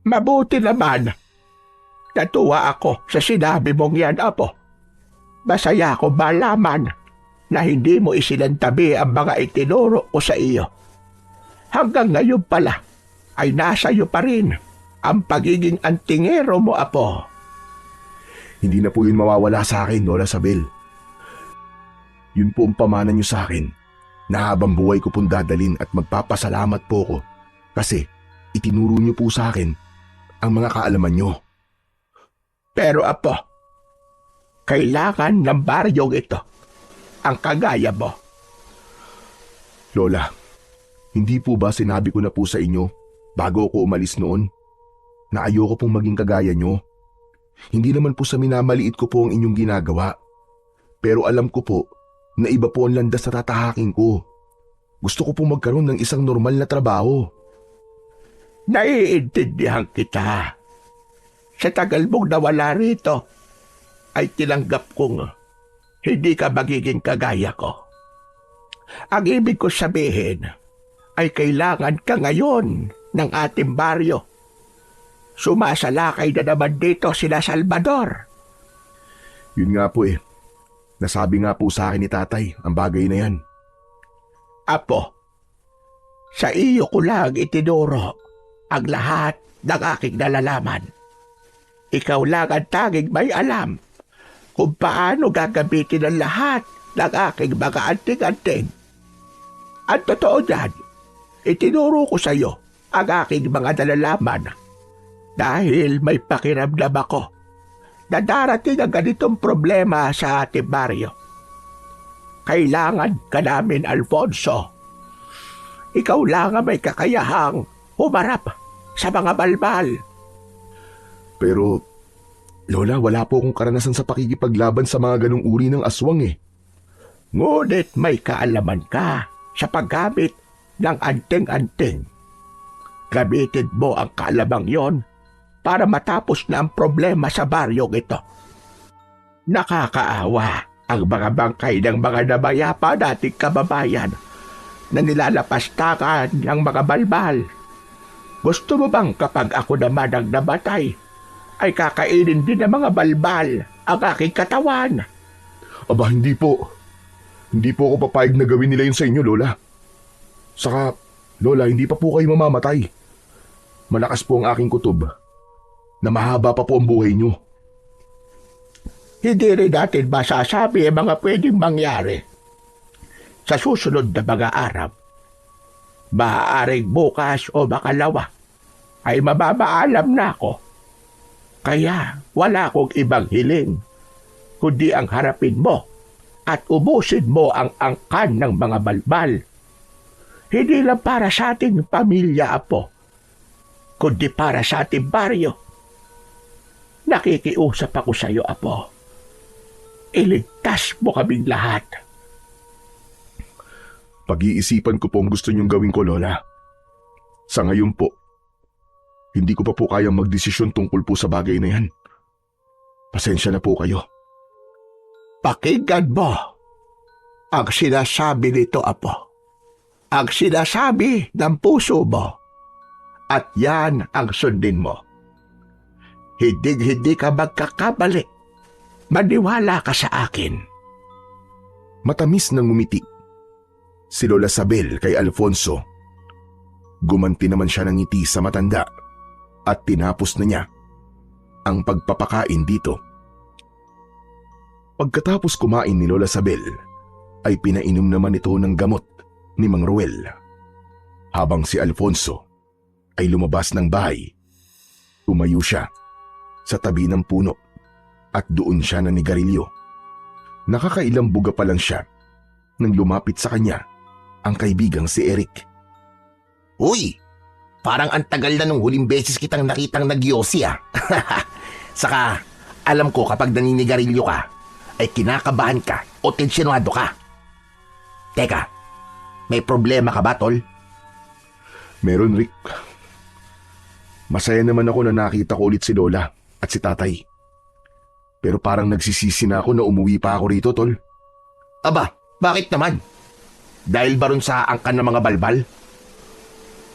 D: Mabuti naman. Natuwa ako sa sinabi mong yan, Apo. Masaya ako malaman na hindi mo isinantabi ang mga itinuro ko sa iyo. Hanggang ngayon pala ay nasa iyo pa rin ang pagiging antingero mo, Apo.
A: Hindi na po yun mawawala sa akin, Lola Sabel. Yun po ang pamana niyo sa akin na habang buhay ko pong dadalin at magpapasalamat po ko kasi itinuro niyo po sa akin ang mga kaalaman niyo.
D: Pero, Apo, kailangan ng baryong ito ang kagaya mo.
A: Lola, hindi po ba sinabi ko na po sa inyo bago ako umalis noon na ayoko pong maging kagaya niyo? Hindi naman po sa minamaliit ko po ang inyong ginagawa. Pero alam ko po na iba po ang landas na tatahakin ko. Gusto ko pong magkaroon ng isang normal na trabaho.
D: Naiintindihan kita. Sa tagal mong nawala rito, ay tinanggap kong hindi ka magiging kagaya ko. Ang ibig ko sabihin ay kailangan ka ngayon ng ating baryo. Sumasalakay na naman dito sila Salvador.
A: Yun nga po Nasabi nga po sa akin ni tatay ang bagay na yan.
D: Apo, sa iyo ko lang itinuro ang lahat ng aking nalalaman. Ikaw lang ang tanging may alam kung paano gagamitin ang lahat ng aking mga anting-anting. At totoo dyan, itinuro ko sa iyo ang aking mga nalalaman dahil may pakiramdam ako na darating ang ganitong problema sa ating baryo. Kailangan ka namin, Alfonso. Ikaw lang ang may kakayahang humarap sa mga balbal.
A: Pero, Lola, wala po akong karanasan sa pakikipaglaban sa mga ganong uri ng aswang
D: Ngunit may kaalaman ka sa paggamit ng anting-anting. Gamitin mo ang kaalamang yon para matapos na ang problema sa baryong ito. Nakakaawa ang mga bangkay ng mga namayapa dating kababayan na nilalapastakan ng mga balbal. Gusto mo bang kapag ako naman ang namatay, ay kakainin din ng mga balbal ang aking katawan?
A: Aba, hindi po. Hindi po ako papayag na gawin nila yun sa inyo, Lola. Saka, Lola, hindi pa po kayo mamamatay. Malakas po ang aking kutob na mahaba pa po ang buhay niyo.
D: Hindi rin natin masasabi ang mga pwedeng mangyari. Sa susunod na mga araw, maaaring bukas o makalawa ay mababaalam na ako. Kaya wala akong ibang hiling, kundi ang harapin mo at ubusin mo ang angkan ng mga balbal. Hindi lang para sa ating pamilya, Apo, kundi para sa ating baryo. Nakikiusap ako sa iyo, Apo. Iligtas mo kaming lahat.
A: Pag-iisipan ko po ang gusto niyong gawin ko, Lola. Sa ngayon po, hindi ko pa po kayang magdesisyon tungkol po sa bagay na yan. Pasensya na po kayo.
D: Pakinggan mo ang sinasabi nito, Apo. ang sinasabi ng puso mo at yan ang sundin mo. Hindi ka magkakamali. Maniwala ka sa akin.
A: Matamis na ngumiti si Lola Sabel kay Alfonso. Gumanti naman siya ng ngiti sa matanda at tinapos na niya ang pagpapakain dito. Pagkatapos kumain ni Lola Sabel, ay pinainom naman ito ng gamot ni Mang Ruel. Habang si Alfonso ay lumabas ng bahay, tumayo siya sa tabi ng puno at doon siya nanigarilyo. Nakakailang buga pa lang siya nang lumapit sa kanya ang kaibigang si Eric.
B: Uy, parang ang tagal na nung huling beses kitang nakitang nagyosi ah. Saka, alam ko kapag naninigarilyo ka, ay kinakabahan ka o tensyonado ka. Teka, may problema ka ba, tol?
A: Meron, Rick. Masaya naman ako na nakita ko ulit si Lola at si Tatay. Pero parang nagsisisi na ako na umuwi pa ako rito, tol.
B: Aba, bakit naman? Dahil ba ron sa angkan ng mga balbal?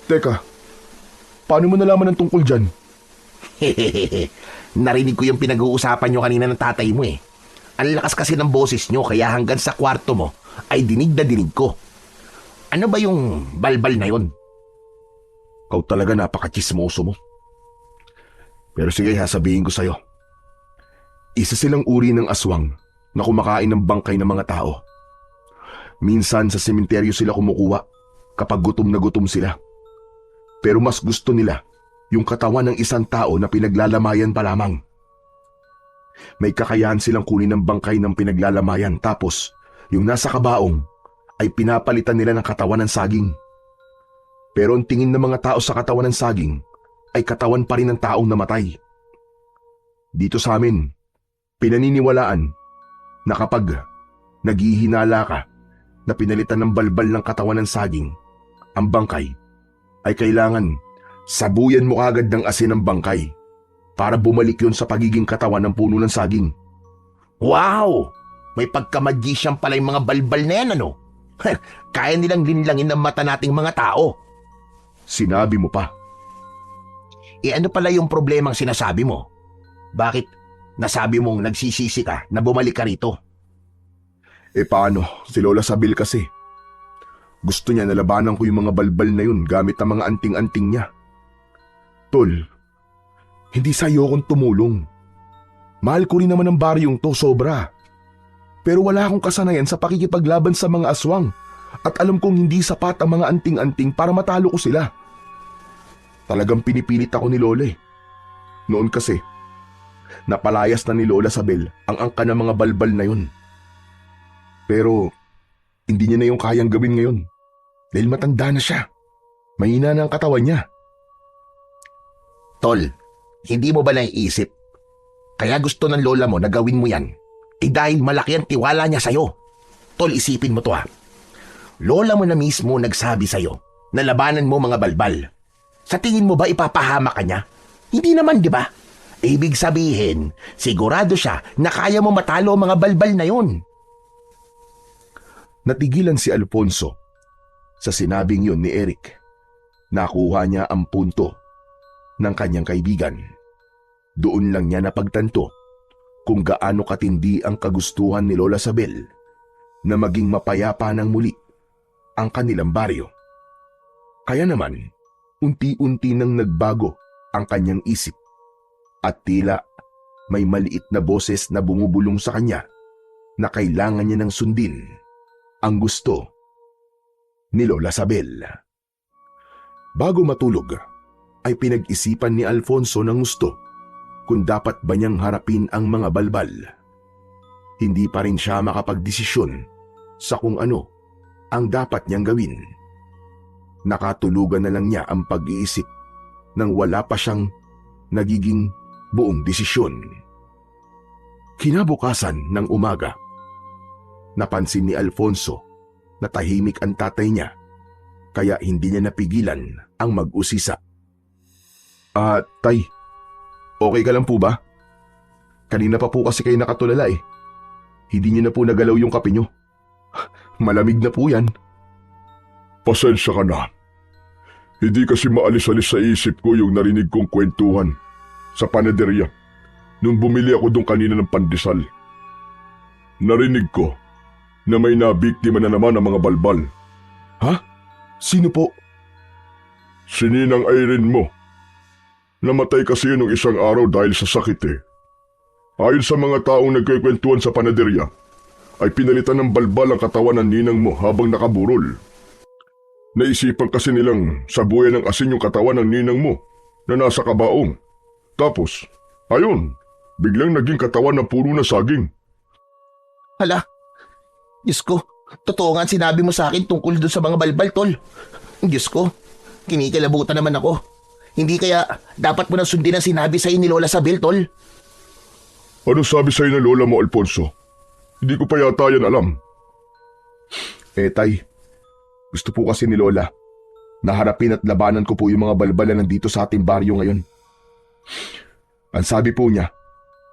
A: Teka, paano mo nalaman ang tungkol dyan?
B: Narinig ko yung pinag-uusapan nyo kanina ng tatay mo eh. Ang lakas kasi ng boses nyo kaya hanggang sa kwarto mo ay dinig na dinig ko. Ano ba yung balbal na yon?
A: Kau talaga napaka-chismoso mo. Pero sige, sabihin ko sa'yo. Isa silang uri ng aswang na kumakain ng bangkay ng mga tao. Minsan sa sementeryo sila kumukuha kapag gutom na gutom sila. Pero mas gusto nila yung katawan ng isang tao na pinaglalamayan pa lamang. May kakayahan silang kunin ng bangkay ng pinaglalamayan tapos yung nasa kabaong ay pinapalitan nila ng katawan ng saging. Pero ang tingin ng mga tao sa katawan ng saging ay katawan pa rin ng taong namatay. Dito sa amin, pinaniniwalaan na kapag naghihinala ka na pinalitan ng balbal ng katawan ng saging, ang bangkay ay kailangan sabuyan mo agad ng asin ng bangkay para bumalik yun sa pagiging katawan ng puno ng saging.
B: Wow! May pagka-magician pala yung mga balbal na yan, ano? Kaya nilang linlangin ang mata nating mga tao.
A: Sinabi mo pa.
B: Ano pala yung problemang sinasabi mo? Bakit nasabi mong nagsisisi ka na bumalik ka rito?
A: Paano? Si Lola Sabel kasi. Gusto niya na labanan ko yung mga balbal na yun gamit ang mga anting-anting niya. Tol, hindi sa'yo akong tumulong. Mahal ko rin naman ang baryong to, sobra. Pero wala akong kasanayan sa pakikipaglaban sa mga aswang at alam kong hindi sapat ang mga anting-anting para matalo ko sila. Talagang pinipilit ako ni Lola eh. Noon kasi, napalayas na ni Lola Sabel ang angka ng mga balbal na yun. Pero hindi niya na yung kayang gawin ngayon dahil matanda na siya. Mahina na ang katawan niya.
B: Tol, hindi mo ba naiisip? Kaya gusto ng lola mo na gawin mo yan. Dahil malaki ang tiwala niya sa'yo. Tol, isipin mo to ha. Lola mo na mismo nagsabi sa'yo na labanan mo mga balbal. Sa tingin mo ba ipapahama ka niya? Hindi naman, di ba? Ibig sabihin, sigurado siya na kaya mo matalo ang mga balbal na yun.
A: Natigilan si Alfonso sa sinabing yun ni Eric. Nakuha niya ang punto ng kanyang kaibigan. Doon lang niya napagtanto kung gaano katindi ang kagustuhan ni Lola Sabel na maging mapayapa ng muli ang kanilang baryo. Kaya naman, unti-unti nang nagbago ang kanyang isip at tila may maliit na boses na bumubulong sa kanya na kailangan niya ng sundin ang gusto ni Lola Sabel. Bago matulog, ay pinag-isipan ni Alfonso ng gusto kung dapat ba niyang harapin ang mga balbal. Hindi pa rin siya makapagdesisyon sa kung ano ang dapat niyang gawin. Nakatulugan na lang niya ang pag-iisip nang wala pa siyang nagiging buong desisyon. Kinabukasan ng umaga, napansin ni Alfonso na tahimik ang tatay niya kaya hindi niya napigilan ang mag-usisa. Tay, okay ka lang po ba? Kanina pa po kasi kayo nakatulala eh. Hindi niyo na po nagalaw yung kape niyo. Malamig na po yan.
C: Pasensya ka na. Hindi kasi maalis-alis sa isip ko yung narinig kong kwentuhan sa panaderya nung bumili ako doon kanina ng pandesal. Narinig ko na may nabiktima na naman ang mga balbal.
A: Ha? Sino po?
C: Si Ninang Irene mo. Namatay kasi nung isang araw dahil sa sakit eh. Ayon sa mga taong nagkikwentuhan sa panaderya, ay pinalitan ng balbal ang katawan ng ninang mo habang nakaburol. Naisipan kasi nilang sabuyan ng asin yung katawan ng ninang mo na nasa kabaong. Tapos, ayun, biglang naging katawan na puro na saging.
B: Hala, Diyos ko, totoo nga ang sinabi mo sa akin tungkol doon sa mga balbal, tol. Diyos ko, kinikilabutan naman ako. Hindi kaya dapat mo nang sundin ang sinabi sa'yo ni Lola Sabel, tol?
C: Ano sabi sa'yo ng lola mo, Alfonso? Hindi ko pa yata yan alam.
A: Tay, gusto po kasi ni Lola na harapin at labanan ko po yung mga balbal na nandito sa ating baryo ngayon. Ang sabi po niya,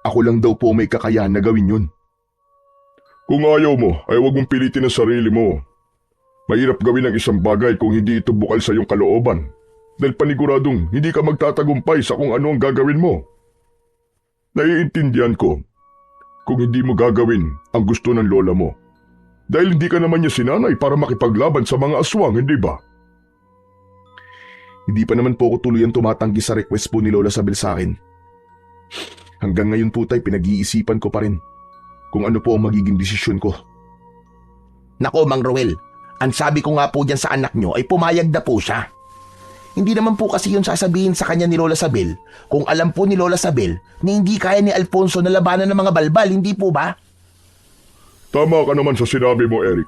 A: ako lang daw po may kakayahan na gawin yun.
C: Kung ayaw mo, ay huwag mong pilitin ang sarili mo. Mahirap gawin ang isang bagay kung hindi ito bukal sa iyong kalooban. Dahil paniguradong hindi ka magtatagumpay sa kung ano ang gagawin mo. Naiintindihan ko kung hindi mo gagawin ang gusto ng lola mo. Dahil hindi ka naman niya sinanay para makipaglaban sa mga aswang, hindi ba?
A: Hindi pa naman po ako tuluyan tumatanggi sa request po ni Lola Sabel sa akin. Hanggang ngayon po tay, pinag-iisipan ko pa rin kung ano po ang magiging desisyon ko.
B: Nako, Mang Roel, ang sabi ko nga po dyan sa anak nyo ay pumayag na po siya. Hindi naman po kasi yun sasabihin sa kanya ni Lola Sabel kung alam po ni Lola Sabel na hindi kaya ni Alfonso na labanan ng mga balbal, hindi po ba?
C: Tama ka naman sa sinabi mo, Eric.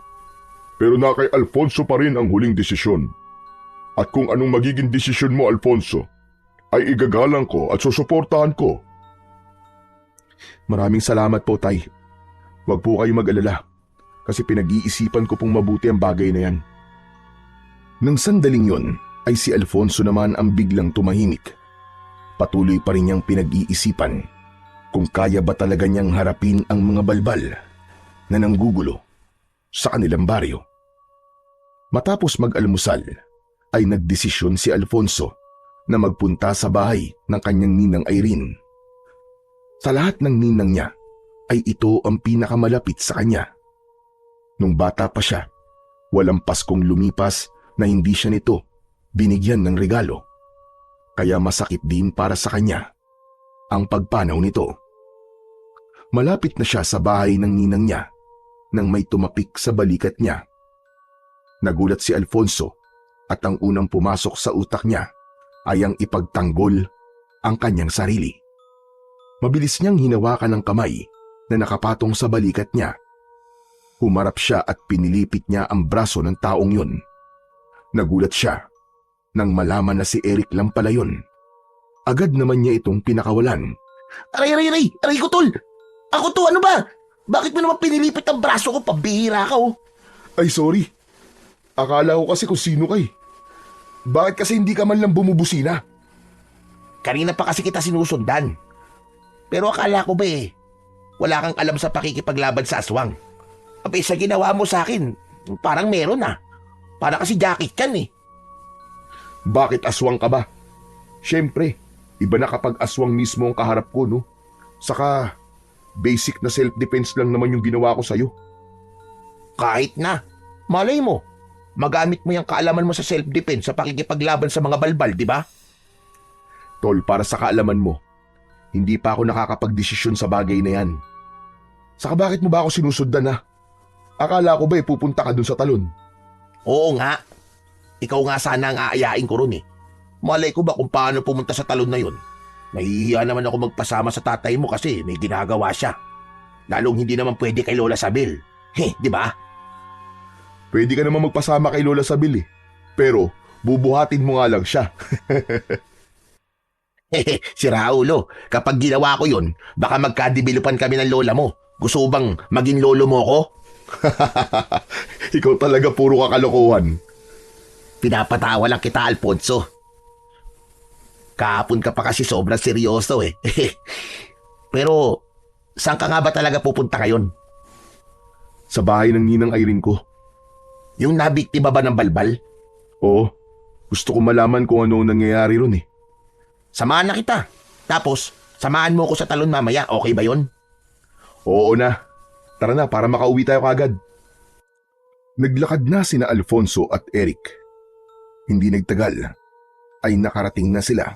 C: Pero na kay Alfonso pa rin ang huling desisyon. At kung anong magiging desisyon mo, Alfonso, ay igagalang ko at susuportahan ko.
A: Maraming salamat po tay. Huwag po kayo mag-alala kasi pinag-iisipan ko pong mabuti ang bagay na yan. Nang sandaling yon ay si Alfonso naman ang biglang tumahimik. Patuloy pa rin niyang pinag-iisipan kung kaya ba talaga niyang harapin ang mga balbal na nanggugulo sa kanilang baryo. Matapos mag-almusal ay nagdesisyon si Alfonso na magpunta sa bahay ng kanyang ninang Irene. Sa lahat ng ninang niya ay ito ang pinakamalapit sa kanya. Nung bata pa siya, walang Paskong lumipas na hindi siya nito binigyan ng regalo. Kaya masakit din para sa kanya ang pagpanaw nito. Malapit na siya sa bahay ng ninang niya nang may tumapik sa balikat niya. Nagulat si Alfonso at ang unang pumasok sa utak niya ay ang ipagtanggol ang kanyang sarili. Mabilis niyang hinawakan ang kamay na nakapatong sa balikat niya. Humarap siya at pinilipit niya ang braso ng taong yun. Nagulat siya nang malaman na si Eric lang pala yun. Agad naman niya itong pinakawalan.
B: Aray ko, tol! Ako to, ano ba? Bakit mo naman pinilipit ang braso ko? Pabihira ka, oh.
A: Ay sorry, akala ko kasi kung sino kay. Bakit kasi hindi ka man lang bumubusina?
B: Kanina pa kasi kita sinusundan. Pero akala ko ba wala kang alam sa pakikipaglaban sa aswang. Abay, sa ginawa mo sa akin, parang meron ah. Para kasi jacket yan eh.
A: Bakit aswang ka ba? Siyempre, iba na kapag aswang mismo ang kaharap ko, no? Saka, basic na self-defense lang naman yung ginawa ko sa'yo.
B: Kahit na. Malay mo, magamit mo yung kaalaman mo sa self-defense sa pakikipaglaban sa mga balbal, di ba?
A: Tol, para sa kaalaman mo, hindi pa ako nakakapagdesisyon sa bagay na yan. Saka bakit mo ba ako sinusundan ha? Akala ko ba pupunta ka dun sa talon?
B: Oo nga. Ikaw nga sana ang aayain ko ron eh. Malay ko ba kung paano pumunta sa talon na yun? Nahihiya naman ako magpasama sa tatay mo kasi may ginagawa siya. Lalong hindi naman pwede kay Lola Sabel. Di ba?
A: Pwede ka naman magpasama kay Lola Sabel eh. Pero bubuhatin mo nga lang siya.
B: Si Raulo, kapag ginawa ko yun, baka magkadibilupan kami ng lola mo. Gusto bang maging lolo mo ko?
A: Ikaw talaga puro kakalokohan.
B: Pinapatawa lang kita, Alfonso. Kahapon ka pa kasi sobrang seryoso eh. Pero, saan ka nga ba talaga pupunta ngayon?
A: Sa bahay ng ninang Irene ko.
B: Yung nabiktima ba ng balbal?
A: Oo, gusto ko malaman kung ano nangyayari ron eh.
B: Samahan na kita. Tapos, samahan mo ko sa talon mamaya. Okay ba yon?
A: Oo na. Tara na para makauwi tayo kagad. Naglakad na sina Alfonso at Eric. Hindi nagtagal ay nakarating na sila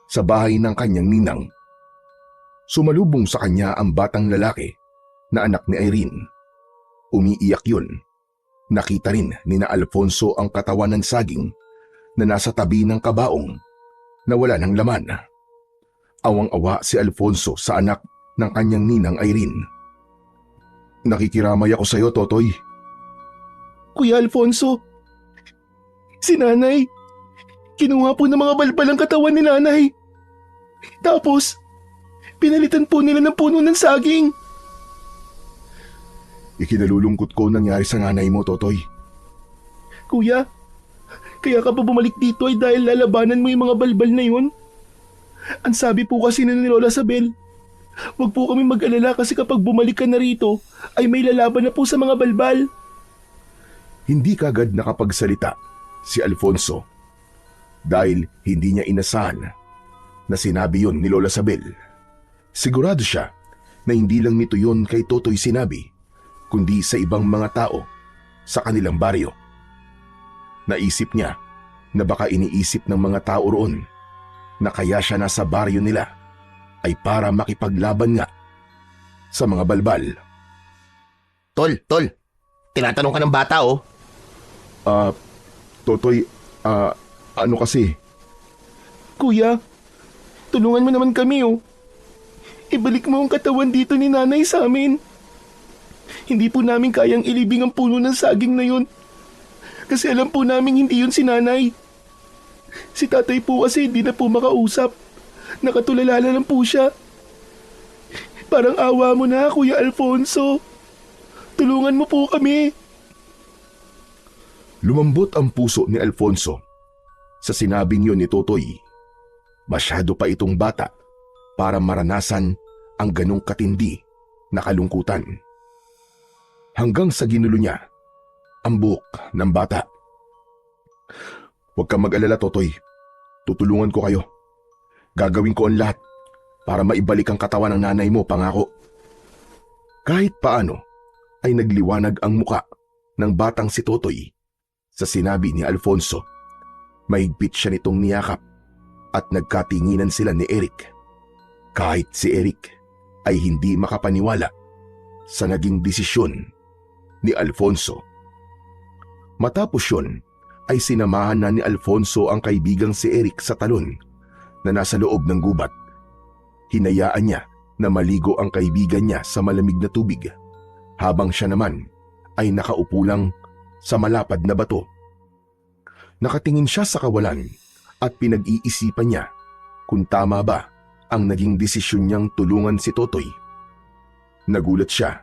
A: sa bahay ng kanyang ninang. Sumalubong sa kanya ang batang lalaki na anak ni Irene. Umiiyak yun. Nakita rin ni na Alfonso ang katawan ng saging na nasa tabi ng kabaong na wala ng laman. Awang-awa si Alfonso sa anak ng kanyang ninang Irene. Nakikiramay ako sa iyo, Totoy. Kuya Alfonso, si nanay, kinuha po ng mga balbal ang katawan ni nanay. Tapos, pinalitan po nila ng puno ng saging. Ikinalulungkot ko ang nangyari sa nanay mo, Totoy. Kuya, kaya ka pa bumalik dito ay dahil lalabanan mo yung mga balbal na yun? Ang sabi po kasi ni Lola Sabel, wag po kami mag-alala kasi kapag bumalik ka na rito ay may lalaban na po sa mga balbal. Hindi kagad nakapagsalita si Alfonso dahil hindi niya inasahan na sinabi yon ni Lola Sabel. Sigurado siya na hindi lang nito yon kay Totoy sinabi, kundi sa ibang mga tao sa kanilang baryo. Naisip niya na baka iniisip ng mga tao roon na kaya siya nasa baryo nila ay para makipaglaban nga sa mga balbal.
B: Tol, tinatanong ka ng bata oh.
A: Totoy, ano kasi? Kuya, tulungan mo naman kami oh. Ibalik mo ang katawan dito ni nanay sa amin. Hindi po namin kayang ilibing ang puno ng saging na yun. Kasi alam po namin hindi yun si nanay. Si tatay po kasi hindi na po makausap. Nakatulala lang po siya. Parang awa mo na, Kuya Alfonso. Tulungan mo po kami. Lumambot ang puso ni Alfonso sa sinabing yun ni Totoy. Masyado pa itong bata para maranasan ang ganong katindi na kalungkutan. Hanggang sa ginulo niya ang buhok ng bata. Huwag kang mag-alala, Totoy. Tutulungan ko kayo. Gagawin ko ang lahat para maibalik ang katawan ng nanay mo, pangako. Kahit paano ay nagliwanag ang muka ng batang si Totoy sa sinabi ni Alfonso. Mahigpit siya nitong niyakap at nagkatinginan sila ni Eric. Kahit si Eric ay hindi makapaniwala sa naging desisyon ni Alfonso. Matapos yun ay sinamahan na ni Alfonso ang kaibigang si Eric sa talon na nasa loob ng gubat. Hinayaan niya na maligo ang kaibigan niya sa malamig na tubig habang siya naman ay nakaupo lang sa malapad na bato. Nakatingin siya sa kawalan at pinag-iisipan niya kung tama ba ang naging desisyon niyang tulungan si Totoy. Nagulat siya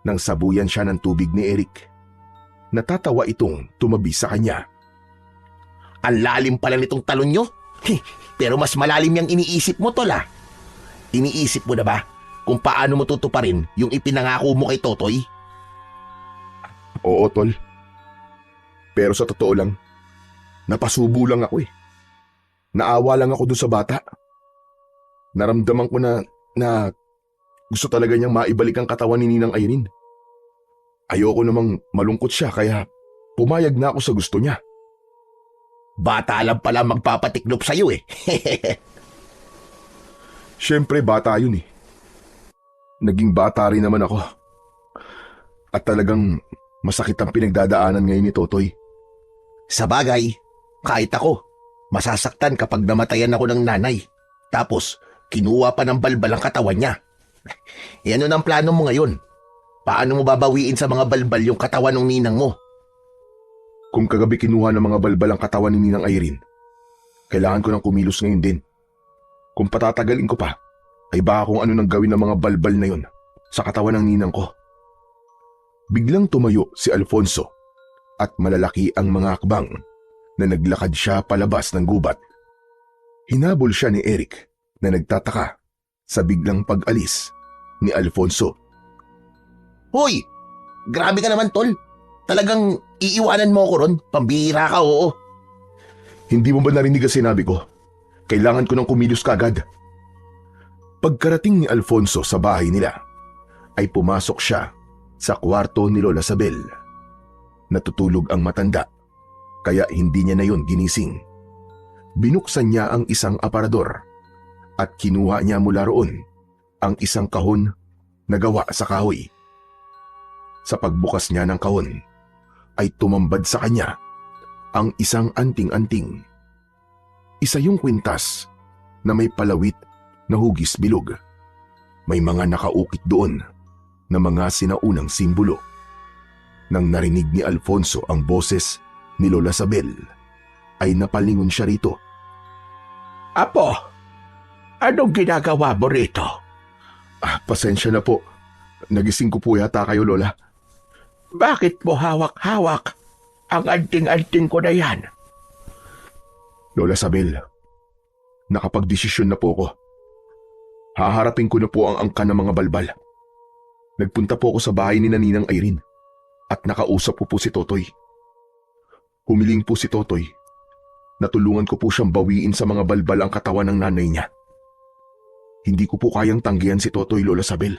A: nang sabuyan siya ng tubig ni Eric. Natatawa itong tumabi sa kanya.
B: Ang lalim pala nitong talon nyo. Pero mas malalim yung iniisip mo, Tol ah. Iniisip mo na ba kung paano mo tutuparin yung ipinangako mo kay Totoy?
A: Oo, Tol. Pero sa totoo lang, napasubo lang ako eh. Naawa lang ako doon sa bata. Naramdaman ko na gusto talaga niyang maibalik ang katawan ni Ninang Irene. Ayoko namang malungkot siya kaya pumayag na ako sa gusto niya.
B: Bata lang pala magpapatiklop sa'yo eh.
A: Siyempre bata yun eh. Naging bata rin naman ako. At talagang masakit ang pinagdadaanan ngayon ni Totoy.
B: Sa bagay, kahit ako, masasaktan kapag namatayan ako ng nanay. Tapos, kinuha pa ng balbal ang katawan niya. Ano ang plano mo ngayon? Paano mo babawiin sa mga balbal yung katawan ng ninang mo?
A: Kung kagabi kinuha ng mga balbal ang katawan ni Ninang Irene, kailangan ko ng kumilos ngayon din. Kung patatagalin ko pa, ay baka kung ano nang gawin ng mga balbal na yun sa katawan ng ninang ko. Biglang tumayo si Alfonso at malalaki ang mga akbang na naglakad siya palabas ng gubat. Hinabol siya ni Eric na nagtataka sa biglang pag-alis ni Alfonso.
B: Hoy! Grabe ka naman, Tol. Talagang iiwanan mo ko ron. Pambihira ka, oo.
A: Hindi mo ba narinig ang sinabi ko? Kailangan ko ng kumilos kagad. Pagkarating ni Alfonso sa bahay nila, ay pumasok siya sa kwarto ni Lola Sabel. Natutulog ang matanda, kaya hindi niya na yon ginising. Binuksan niya ang isang aparador at kinuha niya mula roon ang isang kahon na gawa sa kahoy. Sa pagbukas niya ng kahon, ay tumambad sa kanya ang isang anting-anting. Isa yung kwintas na may palawit na hugis bilog. May mga nakaukit doon na mga sinaunang simbolo. Nang narinig ni Alfonso ang boses ni Lola Sabel, ay napalingon siya rito.
D: Apo, anong ginagawa mo rito?
A: Pasensya na po. Nagising ko po yata kayo, Lola.
D: Bakit mo hawak-hawak ang anting-anting ko na yan?
A: Lola Sabel, nakapagdesisyon na po ako. Haharapin ko na po ang angka ng mga balbal. Nagpunta po ako sa bahay ni Ninang Irene at nakausap ko po si Totoy. Humiling po si Totoy. Natulungan ko po siyang bawiin sa mga balbal ang katawan ng nanay niya. Hindi ko po kayang tanggihan si Totoy, Lola Sabel.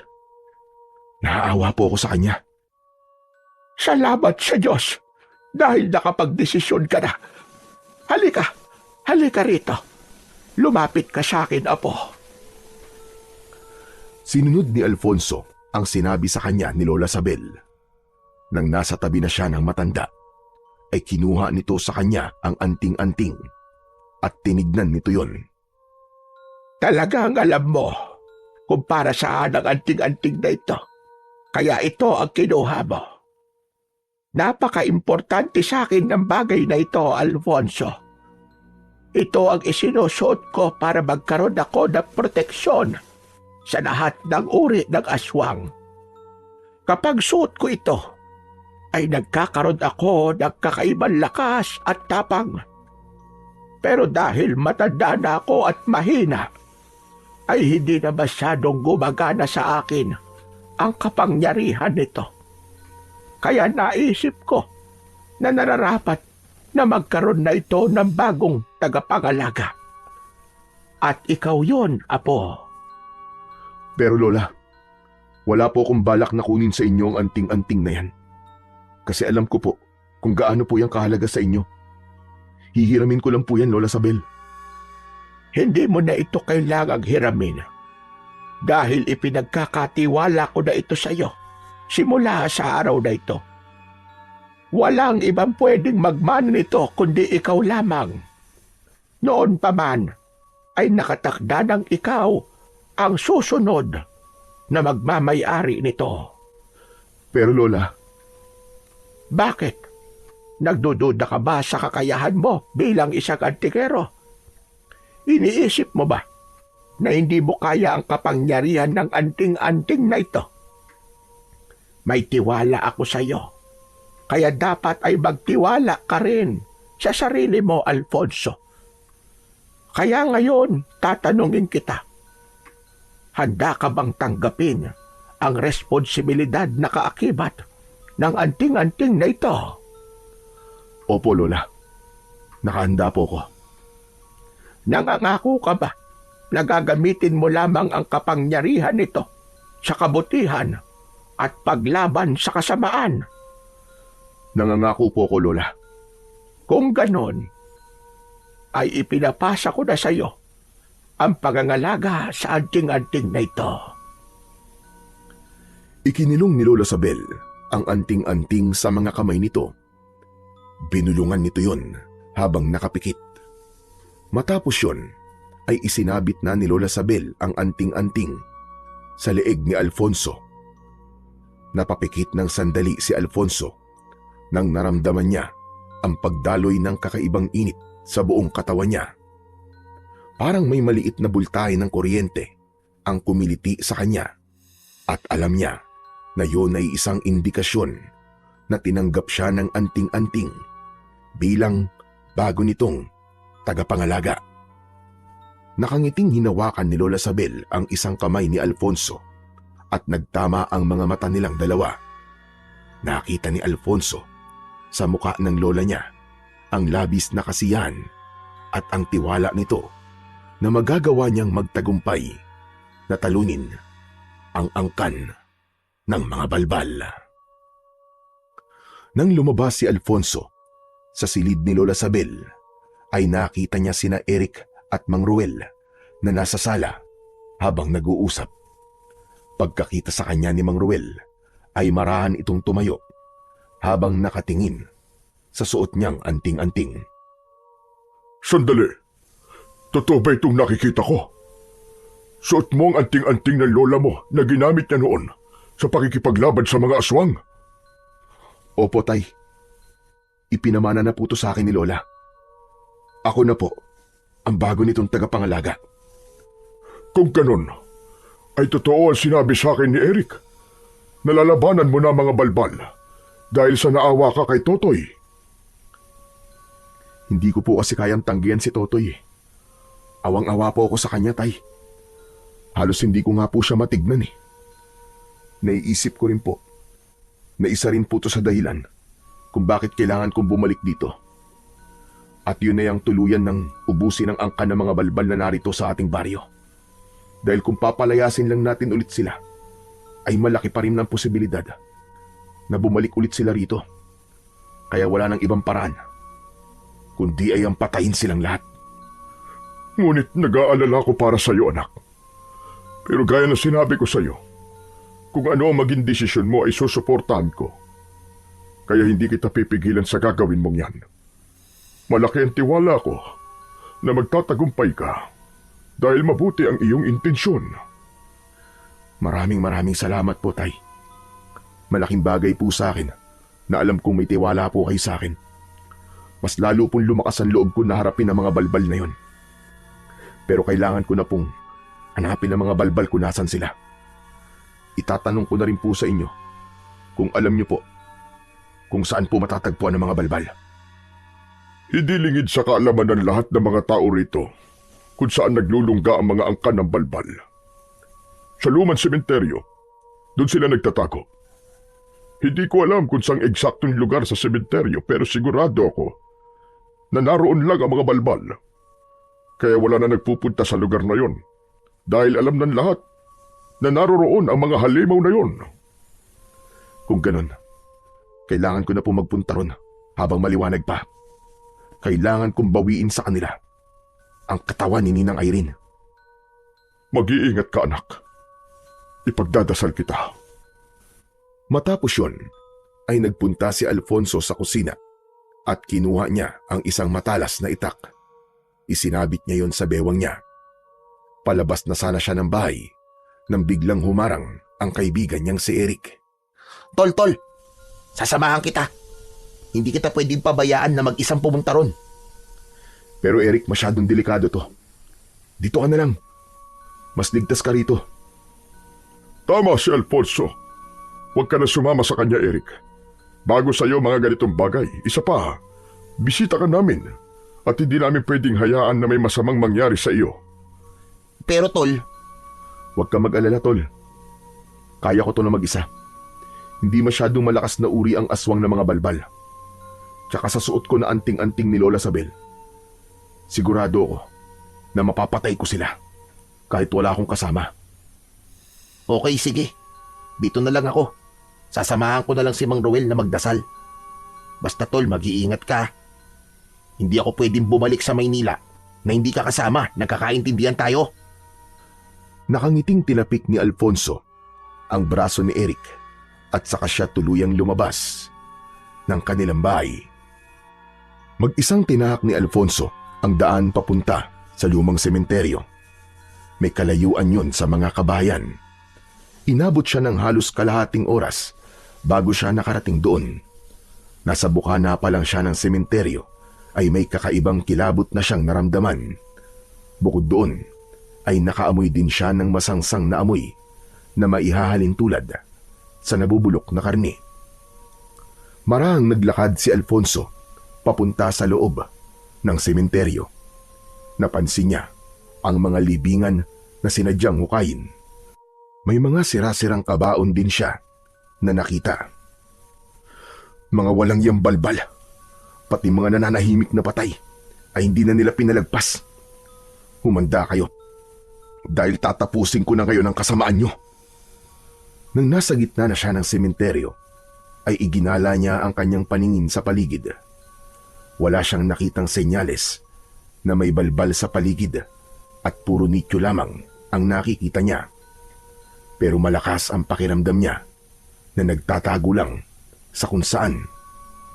A: Naaawa po ako sa kanya.
D: Salamat sa Diyos dahil nakapagdesisyon ka na. Halika rito. Lumapit ka sa akin, Apo.
A: Sinunod ni Alfonso ang sinabi sa kanya ni Lola Sabel. Nang nasa tabi na siya ng matanda, ay kinuha nito sa kanya ang anting-anting at tinignan nito yon.
D: Talagang alam mo kung para saan ang anting-anting na ito. Kaya ito ang kinuha mo. Napaka-importante sa akin ng bagay na ito, Alfonso. Ito ang isinusuot ko para magkaroon ako ng proteksyon sa lahat ng uri ng aswang. Kapag suot ko ito, ay nagkakaroon ako ng kakaibang lakas at tapang. Pero dahil matanda na ako at mahina, ay hindi na masyadong gumagana sa akin ang kapangyarihan nito. Kaya naisip ko na nararapat na magkaroon na ito ng bagong tagapangalaga. At ikaw yon, Apo.
A: Pero Lola, wala po akong balak na kunin sa inyo ang anting-anting na yan. Kasi alam ko po kung gaano po yung kahalaga sa inyo. Hihiramin ko lang po yan, Lola Sabel.
D: Hindi mo na ito kailangang hiramin. Dahil ipinagkakatiwala ko na ito sa iyo simula sa araw na ito. Walang ibang pwedeng magmana nito kundi ikaw lamang. Noon pa man ay nakatakda ng ikaw ang susunod na magmamay-ari nito.
A: Pero Lola,
D: Bakit? Nagdududa ka ba sa kakayahan mo bilang isang antikero? Iniisip mo ba na hindi mo kaya ang kapangyarihan ng anting-anting na ito? May tiwala ako sa iyo, kaya dapat ay magtiwala ka rin sa sarili mo, Alfonso. Kaya ngayon, tatanungin kita, handa ka bang tanggapin ang responsibilidad na kaakibat ng anting-anting na ito?
A: Opo Lola, nakahanda po ko.
D: Nangangako ka ba na gagamitin mo lamang ang kapangyarihan nito sa kabutihan at paglaban sa kasamaan?
A: Nangangako po ko, Lola.
D: Kung ganon, ay ipinapasa ko na sa iyo ang pangangalaga sa anting-anting na ito.
A: Ikinilong ni Lola Sabel ang anting-anting sa mga kamay nito. Binulungan nito yon habang nakapikit. Matapos yon, ay isinabit na ni Lola Sabel ang anting-anting sa leeg ni Alfonso. Napapikit ng sandali si Alfonso nang naramdaman niya ang pagdaloy ng kakaibang init sa buong katawan niya. Parang may maliit na bultahe ng kuryente ang kumiliti sa kanya at alam niya na yon ay isang indikasyon na tinanggap siya ng anting-anting bilang bago nitong tagapangalaga. Nakangiting hinawakan ni Lola Sabel ang isang kamay ni Alfonso at nagtama ang mga mata nilang dalawa. Nakita ni Alfonso sa mukha ng lola niya ang labis na kasiyahan at ang tiwala nito na magagawa niyang magtagumpay na talunin ang angkan ng mga balbal. Nang lumabas si Alfonso sa silid ni Lola Sabel, ay nakita niya sina Eric at Mang Ruel na nasa sala habang nag-uusap. Pagkakita sa kanya ni Mang Ruel, ay marahan itong tumayo habang nakatingin sa suot niyang anting-anting.
C: Sandali. Totoo ba itong nakikita ko? Suot mo ang anting-anting ng lola mo na ginamit niya noon sa pakikipaglaban sa mga aswang?
A: Opo, Tay. Ipinamana na po to sa akin ni Lola. Ako na po ang bago nitong tagapangalaga.
C: Kung ganon, ay totoo ang sinabi sa akin ni Eric. Nalalabanan mo na mga balbal dahil sa naawa ka kay Totoy.
A: Hindi ko po kasi kayang tanggihan si Totoy. Awang-awa po ako sa kanya, Tay. Halos hindi ko nga po siya matignan eh. Naiisip ko rin po na isa rin po to sa dahilan kung bakit kailangan kong bumalik dito. At yun na yung tuluyan ng ubusin ang angkan ng mga balbal na narito sa ating baryo. Dahil kung papalayasin lang natin ulit sila, ay malaki pa rin ang posibilidad na bumalik ulit sila rito. Kaya wala nang ibang paraan, kundi ay ang patayin silang lahat.
C: Ngunit nag-aalala ko para sa iyo, anak. Pero gaya na sinabi ko sa iyo, kung ano ang maging desisyon mo ay susuportahan ko. Kaya hindi kita pipigilan sa gagawin mong yan. Malaki ang tiwala ko na magtatagumpay ka dahil mabuti ang iyong intensyon.
A: Maraming salamat po, Tay. Malaking bagay po sa akin na alam kong may tiwala po kayo sa akin. Mas lalo pong lumakas ang loob ko na harapin ang mga balbal na yon. Pero kailangan ko na pong hanapin ang mga balbal kung nasan sila. Itatanong ko na rin po sa inyo kung alam niyo po kung saan po matatagpuan ang mga balbal.
C: Hindi lingid sa kaalaman ng lahat ng mga tao rito kung saan naglulungga ang mga angkan ng balbal. Sa lumang sementeryo, doon sila nagtatago. Hindi ko alam kung saang eksaktong lugar sa sementeryo pero sigurado ako na naroon lang ang mga balbal. Kaya wala na nagpupunta sa lugar na yon dahil alam ng lahat na naroroon ang mga halimaw na yon.
A: Kung ganun, kailangan ko na po magpunta ron habang maliwanag pa. Kailangan kong bawiin sa kanila ang katawan ni Ninang Irene.
C: Mag-iingat ka, anak. Ipagdadasal kita.
A: Matapos yon, ay nagpunta si Alfonso sa kusina at kinuha niya ang isang matalas na itak. Isinabit niya yon sa bewang niya. Palabas na sana siya ng bahay nang biglang humarang ang kaibigan niyang si Eric.
B: Tol, sasamahan kita. Hindi kita pwedeng pabayaan na mag-isang pumunta ron.
A: Pero Eric, masyadong delikado to. Dito ka na lang. Mas ligtas ka rito.
C: Tama si Alfonso. Huwag ka na sumama sa kanya, Eric. Bago sa iyo mga ganitong bagay, isa pa, bisita ka namin at hindi namin pwedeng hayaan na may masamang mangyari sa iyo.
B: Pero Tol,
A: Huwag ka mag-alala, Tol. Kaya ko to na mag-isa. Hindi masyadong malakas na uri ang aswang ng mga balbal. Tsaka sa suot ko na anting-anting ni Lola Sabel, sigurado ako na mapapatay ko sila kahit wala akong kasama.
B: okay, sige. Dito na lang ako. Sasamahan ko na lang si Mang Roel na magdasal. Basta Tol, mag-iingat ka. Hindi ako pwedeng bumalik sa Maynila na hindi ka kasama. Nagkakaintindihan tayo.
A: Nakangiting tinapik ni Alfonso ang braso ni Eric at saka siya tuluyang lumabas ng kanilang bahay. Mag-isang tinahak ni Alfonso ang daan papunta sa lumang sementeryo. May kalayuan yun sa mga kabayan. Inabot siya ng halos kalahating oras bago siya nakarating doon. Nasa bukana pa lang siya ng sementeryo ay may kakaibang kilabot na siyang naramdaman. Bukod doon, ay nakaamoy din siya ng masangsang na amoy na maihahalin tulad sa nabubulok na karne. Marahang naglakad si Alfonso papunta sa loob ng sementeryo. Napansin niya ang mga libingan na sinadyang hukayin. May mga sirasirang kabaon din siya na nakita. Mga walang yambalbal, pati mga nananahimik na patay ay hindi na nila pinalagpas. Humanda kayo dahil tatapusin ko na ngayon ang kasamaan nyo. Nang nasa gitna na siya ng sementeryo, ay iginala niya ang kanyang paningin sa paligid. Wala siyang nakitang senyales na may balbal sa paligid at puro nityo lamang ang nakikita niya. Pero malakas ang pakiramdam niya na nagtatago lang sa kung saan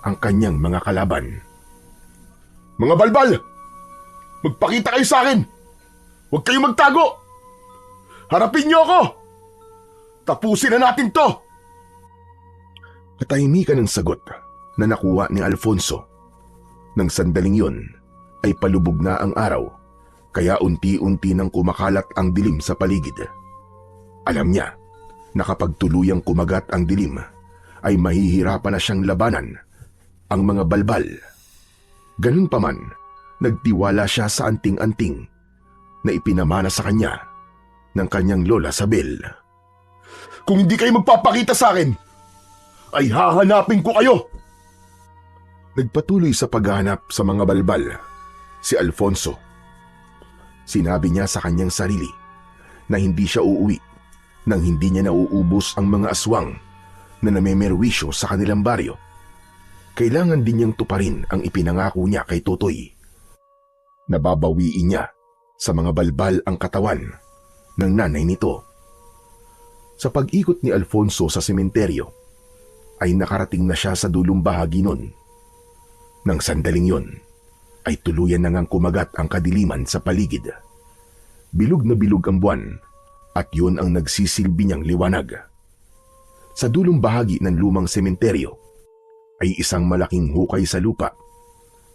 A: ang kanyang mga kalaban. Mga balbal! Magpakita kayo sa akin! Huwag kayong magtago! Harapin niyo ako! Tapusin na natin to! Katahimikan ng sagot na nakuha ni Alfonso. Nang sandaling yon ay palubog na ang araw, kaya unti-unti nang kumakalat ang dilim sa paligid. Alam niya na kapag tuluyang kumagat ang dilim ay mahihirapan na siyang labanan ang mga balbal. Ganun pa man, nagtiwala siya sa anting-anting na ipinamana sa kanya ng kanyang lola Sabel. Kung hindi kayo magpapakita sa akin, ay hahanapin ko kayo! Nagpatuloy sa paghahanap sa mga balbal si Alfonso. Sinabi niya sa kanyang sarili na hindi siya uuwi nang hindi niya nauubos ang mga aswang na namemerwisyo sa kanilang baryo. Kailangan din niyang tuparin ang ipinangako niya kay Totoy. Nababawiin niya sa mga balbal ang katawan ng nanay nito. Sa pag-ikot ni Alfonso sa sementeryo, ay nakarating na siya sa dulong bahagi nun. Nang sandaling yon, ay tuluyan na ngang kumagat ang kadiliman sa paligid. Bilog na bilog ang buwan at yun ang nagsisilbi niyang liwanag. Sa dulong bahagi ng lumang sementeryo, ay isang malaking hukay sa lupa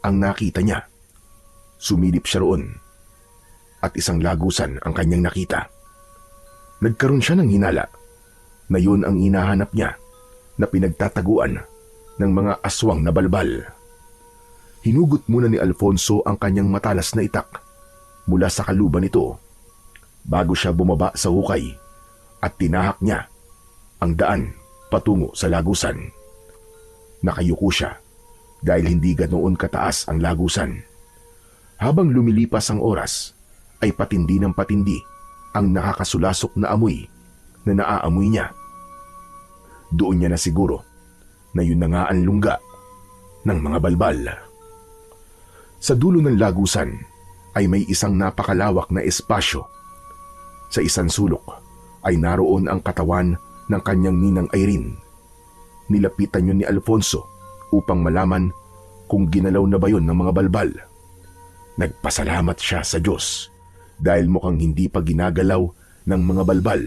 A: ang nakita niya. Sumilip siya roon at isang lagusan ang kanyang nakita. Nagkaroon siya ng hinala na yun ang hinahanap niya na pinagtataguan ng mga aswang na balbal. Hinugot muna ni Alfonso ang kanyang matalas na itak mula sa kaluban nito bago siya bumaba sa hukay at tinahak niya ang daan patungo sa lagusan. Nakayuko siya dahil hindi ganoon kataas ang lagusan. Habang lumilipas ang oras, ay patindi ng patindi ang nakakasulasok na amoy na naaamoy niya. Doon niya na siguro na yun na nga ang lungga ng mga balbal. Sa dulo ng lagusan ay may isang napakalawak na espasyo. Sa isang sulok ay naroon ang katawan ng kanyang ninang Irene. Nilapitan yun ni Alfonso upang malaman kung ginalaw na ba yun ng mga balbal. Nagpasalamat siya sa Diyos dahil mukhang hindi pa ginagalaw ng mga balbal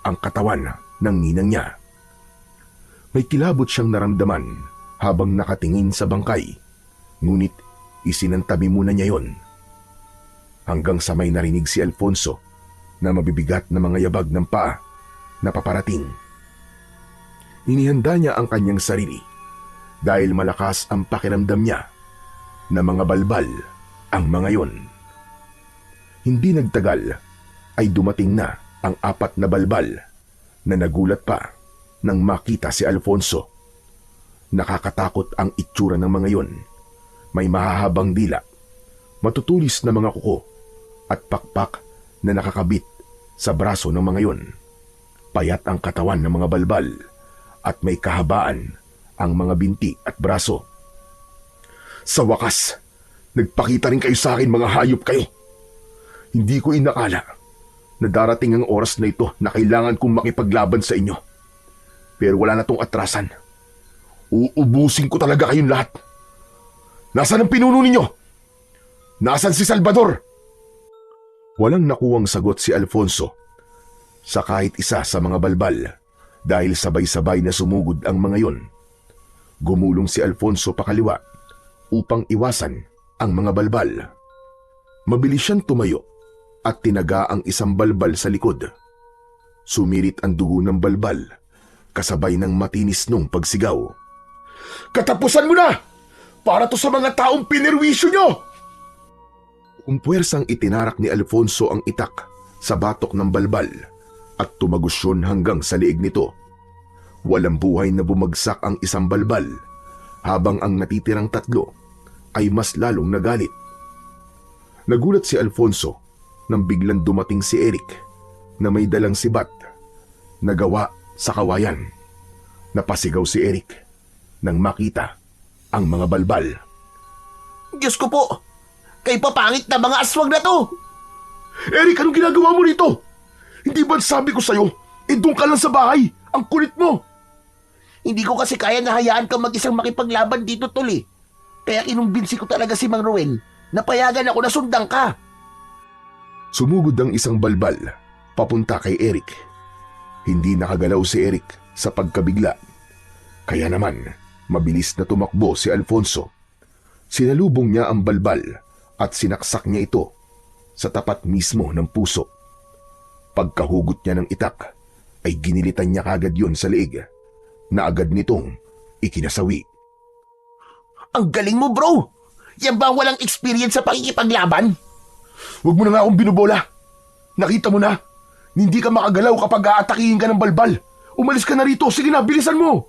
A: ang katawan ng ninang niya. May kilabot siyang naramdaman habang nakatingin sa bangkay, ngunit isinantabi muna niya yon. Hanggang sa may narinig si Alfonso na mabibigat na mga yabag ng paa na paparating. Inihanda niya ang kanyang sarili dahil malakas ang pakiramdam niya na mga balbal ang mga yon. Hindi nagtagal ay dumating na ang 4 na balbal na nagulat pa nang makita si Alfonso. Nakakatakot ang itsura ng mga yon. May mahahabang dila, matutulis na mga kuko at pakpak na nakakabit sa braso ng mga yon. Payat ang katawan ng mga balbal at may kahabaan ang mga binti at braso. Sa wakas, nagpakita rin kayo sa akin, mga hayop kayo. Hindi ko inakala na darating ang oras na ito na kailangan kong makipaglaban sa inyo. Pero wala na tong atrasan. Uubusin ko talaga kayong lahat. Nasaan ang pinuno ninyo? Nasaan si Salvador? Walang nakuwang sagot si Alfonso sa kahit isa sa mga balbal dahil sabay-sabay na sumugod ang mga yon. Gumulong si Alfonso pakaliwa upang iwasan ang mga balbal. Mabilis siyang tumayo at tinaga ang isang balbal sa likod. Sumirit ang dugo ng balbal kasabay ng matinis nung pagsigaw. Katapusan mo na! Para to sa mga taong pinirwisyo nyo! Puwersang itinarak ni Alfonso ang itak sa batok ng balbal at tumagos yun hanggang sa liig nito. Walang buhay na bumagsak ang isang balbal habang ang natitirang 3 ay mas lalong nagalit Nagulat si Alfonso nang biglang dumating si Eric na may dalang sibat na gawa sa kawayan. Napasigaw si Eric nang makita ang mga balbal.
B: Diyos ko po! Kay papangit na mga aswang na to!
A: Eric, anong ginagawa mo rito? Hindi ba sabi ko sa'yo, doon ka lang sa bahay? Ang kulit mo!
B: Hindi ko kasi kaya na hayaan kang mag-isang makipaglaban dito, tol eh. Kaya kinumbinsi ko talaga si Mang Ruel na payagan ako na sundan ka.
A: Sumugod ang isang balbal papunta kay Eric. Hindi nakagalaw si Eric sa pagkabigla. Kaya naman, mabilis na tumakbo si Alfonso. Sinalubong niya ang balbal at sinaksak niya ito sa tapat mismo ng puso. Pagkahugot niya ng itak, ay ginilitan niya kagad yun sa leeg na agad nitong ikinasawi.
B: Ang galing mo, bro! Yan ba ang walang experience sa pakikipaglaban?
A: Huwag mo na nga akong binubola. Nakita mo na, hindi ka makagalaw kapag aatakihin ka ng balbal. Umalis ka na rito. Sige na, bilisan mo.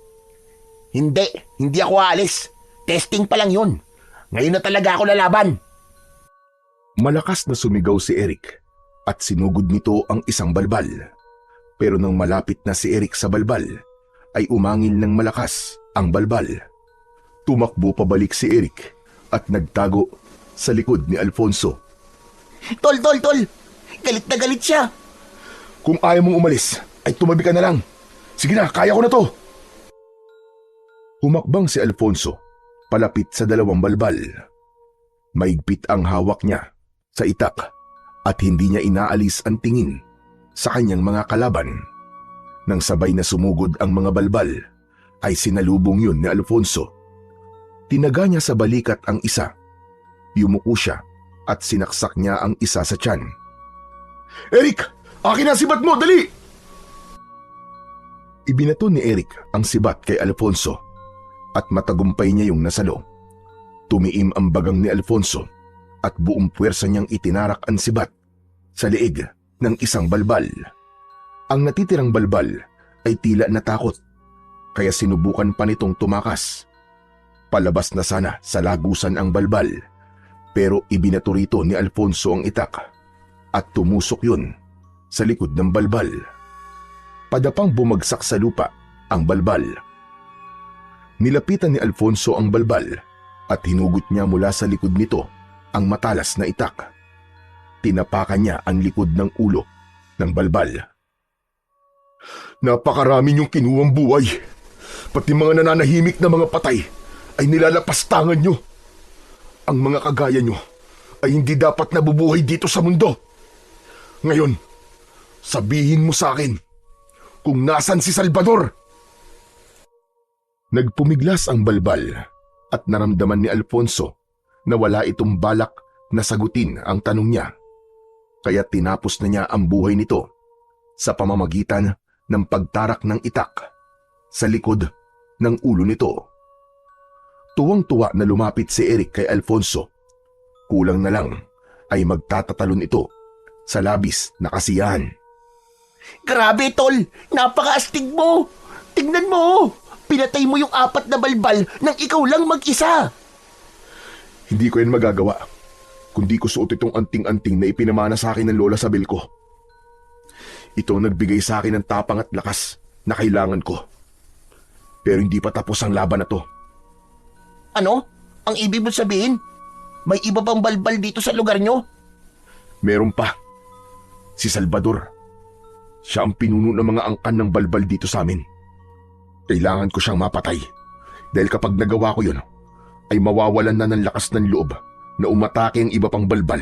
B: Hindi ako aalis. Testing pa lang yun. Ngayon na talaga ako lalaban.
A: Malakas na sumigaw si Eric at sinugod nito ang isang balbal. Pero nang malapit na si Eric sa balbal, ay umangil ng malakas ang balbal. Tumakbo pabalik si Eric at nagtago sa likod ni Alfonso.
B: Tol! Galit na galit siya.
A: Kung ayaw mong umalis, ay tumabi ka na lang. Sige na, kaya ko na to. Humakbang si Alfonso palapit sa dalawang balbal. Maigpit ang hawak niya sa itak at hindi niya inaalis ang tingin sa kanyang mga kalaban. Nang sabay na sumugod ang mga balbal, ay sinalubong yun ni Alfonso. Tinaga niya sa balikat ang isa. Yumuko siya at sinaksak niya ang isa sa tiyan. Eric! Akin na sibat mo! Dali! Ibinato ni Eric ang sibat kay Alfonso at matagumpay niya yung nasalo. Tumiim ang bagang ni Alfonso at buong puwersa niyang itinarak ang sibat sa leeg ng isang balbal. Ang natitirang balbal ay tila natakot, kaya sinubukan pa nitong tumakas. Palabas na sana sa lagusan ang balbal, pero ibinato rito ni Alfonso ang itak at tumusok yun sa likod ng balbal. Padapang bumagsak sa lupa ang balbal. Nilapitan ni Alfonso ang balbal at hinugot niya mula sa likod nito ang matalas na itak. Tinapakan niya ang likod ng ulo ng balbal. Napakarami niyong kinuwang buhay. Pati mga nananahimik na mga patay ay nilalapastangan niyo. Ang mga kagaya niyo ay hindi dapat nabubuhay dito sa mundo. Ngayon, sabihin mo sa akin kung nasan si Salvador. Nagpumiglas ang balbal at naramdaman ni Alfonso na wala itong balak na sagutin ang tanong niya. Kaya tinapos na niya ang buhay nito sa pamamagitan ng pagtarak ng itak sa likod ng ulo nito. Tuwang-tuwa na lumapit si Eric kay Alfonso. Kulang na lang ay magtatatalon ito sa labis na kasiyahan.
B: Grabe, tol! Napakaastig mo! Tingnan mo! Pinatay mo yung 4 na balbal nang ikaw lang mag-isa!
A: Hindi ko yan magagawa kundi ko suot itong anting-anting na ipinamana sa akin ng lola Sabel ko. Ito ang nagbigay sa akin ng tapang at lakas na kailangan ko. Pero hindi pa tapos ang laban na to.
B: Ano? Ang ibig mo sabihin? May iba pang balbal dito sa lugar nyo?
A: Meron pa. Si Salvador. Siya ang pinuno ng mga angkan ng balbal dito sa amin. Kailangan ko siyang mapatay. Dahil kapag nagawa ko yun, ay mawawalan na ng lakas ng loob na umatake ang iba pang balbal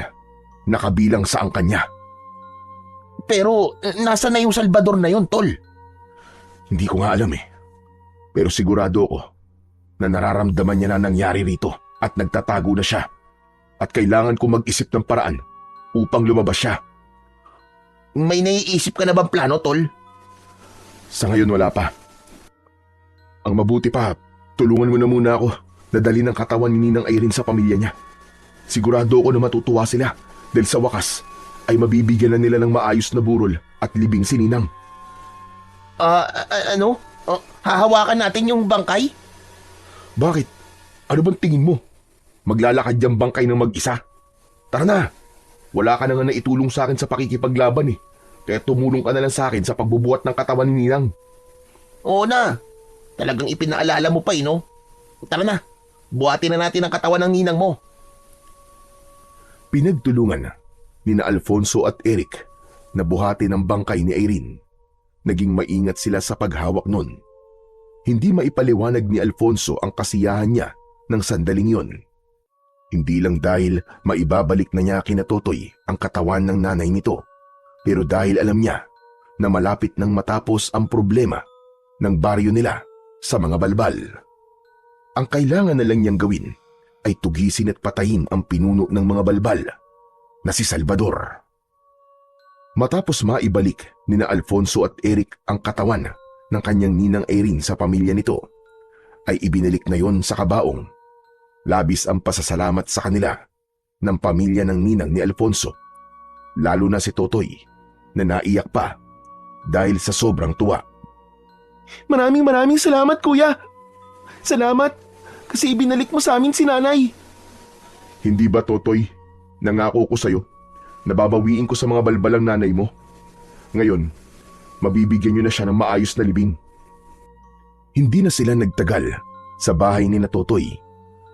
A: na kabilang sa angkan niya.
B: Pero nasa na yung Salvador na yun, tol?
A: Hindi ko nga alam eh. Pero sigurado ako na nararamdaman niya na nangyari rito at nagtatago na siya. At kailangan ko mag-isip ng paraan upang lumabas siya.
B: May naiisip ka na bang plano, tol?
A: Sa ngayon wala pa. Ang mabuti pa, tulungan mo na muna ako na dalhin ang katawan ni Ninang Irene sa pamilya niya. Sigurado ako na matutuwa sila dahil sa wakas ay mabibigyan na nila ng maayos na burol at libing si Ninang.
B: Ano? Hahawakan natin yung bangkay?
A: Bakit? Ano bang tingin mo? Maglalakad yung bangkay ng mag-isa? Tara na, Wala ka na nga naitulong sa akin sa pakikipaglaban eh. Kaya tumulong ka na lang sa akin sa pagbubuhat ng katawan ni Ninang.
B: Oo na. Talagang ipinaalala mo pa no? Tara na. Buhatin na natin ang katawan ng ninang mo.
A: Pinagtulungan nina Alfonso at Eric na buhati ng bangkay ni Irene. Naging maingat sila sa paghawak nun. Hindi maipaliwanag ni Alfonso ang kasiyahan niya ng sandaling yon. Hindi lang dahil maibabalik na niya kina Totoy ang katawan ng nanay nito, pero dahil alam niya na malapit nang matapos ang problema ng baryo nila sa mga balbal. Ang kailangan na lang niyang gawin ay tugisin at patayin ang pinuno ng mga balbal na si Salvador. Matapos maibalik nina Alfonso at Eric ang katawan ng kanyang ninang Irene sa pamilya nito, ay ibinalik na yon sa kabaong. Labis ang pasasalamat sa kanila ng pamilya ng ninang ni Alfonso, lalo na si Totoy na naiyak pa dahil sa sobrang tuwa.
E: Maraming salamat, kuya. Salamat kasi ibinalik mo sa amin si nanay.
A: Hindi ba, Totoy? Nangako ko sa'yo na babawiin ko sa mga balbalang nanay mo. Ngayon, mabibigyan niyo na siya ng maayos na libing. Hindi na sila nagtagal sa bahay ni na Totoy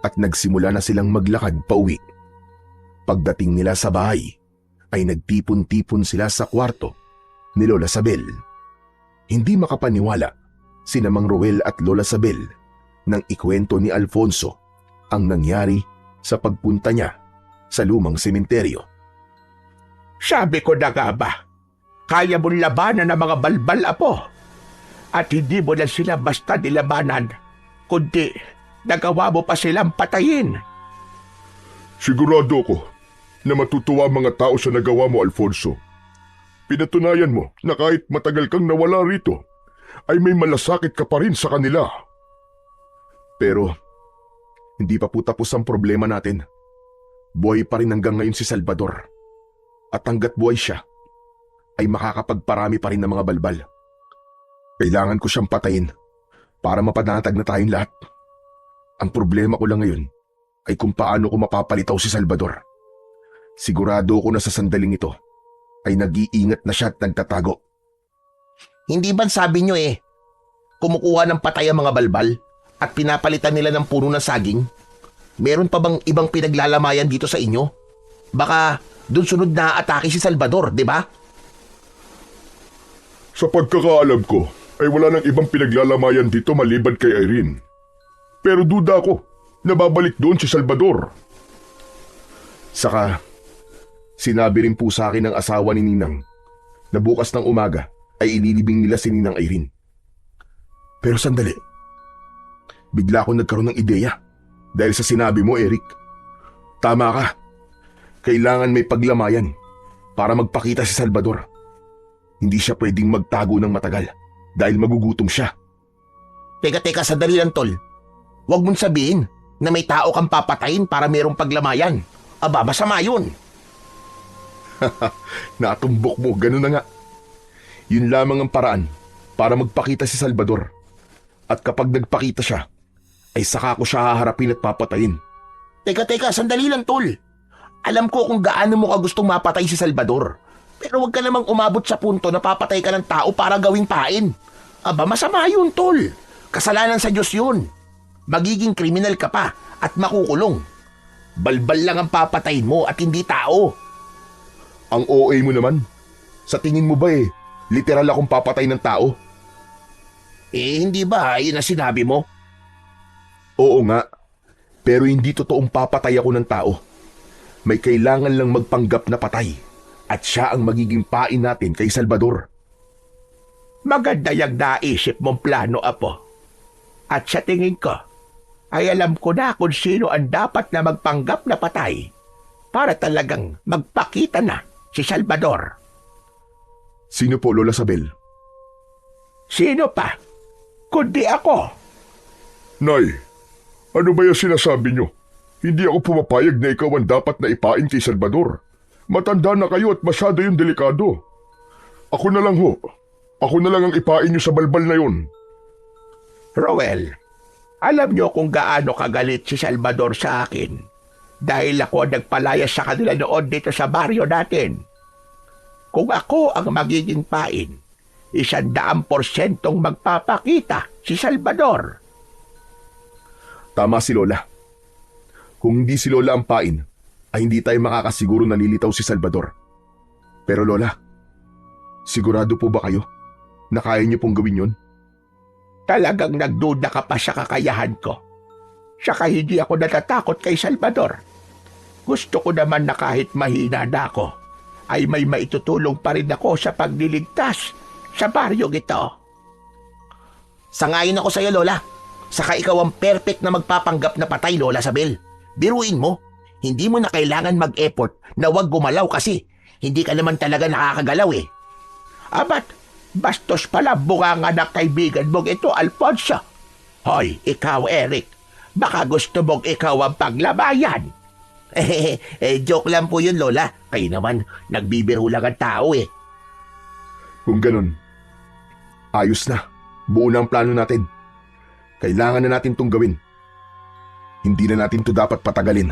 A: at nagsimula na silang maglakad pauwi. Pagdating nila sa bahay, ay nagtipon-tipon sila sa kwarto ni Lola Sabel. Hindi makapaniwala sina Mang Roel at Lola Sabel nang ikwento ni Alfonso ang nangyari sa pagpunta niya sa lumang sementeryo.
D: Sabi ko na nga ba, kaya mong labanan ng mga balbal, apo. At hindi mo na sila basta nilabanan, kundi nagawa mo pa silang patayin.
C: Sigurado ko na matutuwa ang mga tao sa nagawa mo, Alfonso. Pinatunayan mo na kahit matagal kang nawala rito, ay may malasakit ka pa rin sa kanila.
A: Pero, hindi pa po tapos ang problema natin. Buhay pa rin hanggang ngayon si Salvador. At hanggat buhay siya, ay makakapagparami pa rin ng mga balbal. Kailangan ko siyang patayin para mapanatag na tayong lahat. Ang problema ko lang ngayon ay kung paano ko mapapalitaw si Salvador. Sigurado ko na sa sandaling ito ay nag-iingat na siya at nagtatago.
B: Hindi ba sabi nyo kumukuha ng patay ang mga balbal at pinapalitan nila ng puno ng saging? Meron pa bang ibang pinaglalamayan dito sa inyo? Baka dun sunod na atake si Salvador, di ba?
C: Sa pagkakaalam ko, ay wala nang ibang pinaglalamayan dito maliban kay Irene. Pero duda ko na babalik doon si Salvador.
A: Saka, sinabi rin po sa akin ng asawa ni Ninang na bukas ng umaga ay ililibing nila si Ninang Irene. Pero sandali, bigla akong nagkaroon ng ideya dahil sa sinabi mo, Eric. Tama ka, kailangan may paglamayan para magpakita si Salvador. Hindi siya pwedeng magtago ng matagal dahil magugutom siya.
B: Teka, sandali lang, tol. Huwag mong sabihin na may tao kang papatayin para merong paglamayan. Aba, masama yun.
A: Natumbok mo, ganun na nga. Yun lamang ang paraan para magpakita si Salvador. At kapag nagpakita siya, ay saka ko siya haharapin at papatayin.
B: Teka, sandali lang, tol. Alam ko kung gaano mo ka gustong mapatay si Salvador. Pero huwag ka namang umabot sa punto na papatay ka ng tao para gawing pain. Aba, masama yun, tol. Kasalanan sa Diyos yun. Magiging kriminal ka pa at makukulong. Balbal lang ang papatayin mo at hindi tao.
A: Ang OA mo naman. Sa tingin mo ba literal akong papatay ng tao?
B: Hindi ba yun ang sinabi mo?
A: Oo nga, pero hindi totoong papatay ako ng tao. May kailangan lang magpanggap na patay at siya ang magiging pain natin kay Salvador.
D: Maganda yung naisip mong plano, apo. At sa tingin ko, ay alam ko na kung sino ang dapat na magpanggap na patay para talagang magpakita na si Salvador.
A: Sino po, Lola Sabel?
D: Sino pa? Kundi ako.
C: Nay, ano ba yung sinasabi nyo? Hindi ako pumapayag na ikaw ang dapat na ipain kay Salvador. Matanda na kayo at masyado yung delikado. Ako na lang ho. Ako na lang ang ipain nyo sa balbal na yun.
D: Roel, alam niyo kung gaano kagalit si Salvador sa akin Dahil ako ang nagpalayas sa kanila noon dito sa baryo natin. Kung ako ang magiging pain, 100% magpapakita si Salvador.
A: Tama si Lola. Kung hindi si Lola ang pain, ay hindi tayo makakasiguro na lilitaw si Salvador. Pero Lola, sigurado po ba kayo na kaya niyo pong gawin yun?
D: Talagang nagduda ka pa sa kakayahan ko. Saka hindi ako natatakot kay Salvador. Gusto ko naman na kahit mahina na ako, ay may maitutulong pa rin ako sa pagliligtas sa baryong ito.
B: Sangayon ako sa'yo, Lola. Saka ikaw ang perfect na magpapanggap na patay, Lola Sabel. Biruin mo, hindi mo na kailangan mag-effort na wag gumalaw kasi hindi ka naman talaga nakakagalaw eh.
D: Abat, bastos pala bunganga ng kaibigan mong ito, Alfonso. Hoy, ikaw, Eric. Baka gusto mong ikaw ang paglabayan.
B: Joke lang po yun, Lola. Kayo naman, nagbibiro lang ang tao eh.
A: Kung ganun, ayos na. Buo na ang plano natin. Kailangan na natin itong gawin. Hindi na natin ito dapat patagalin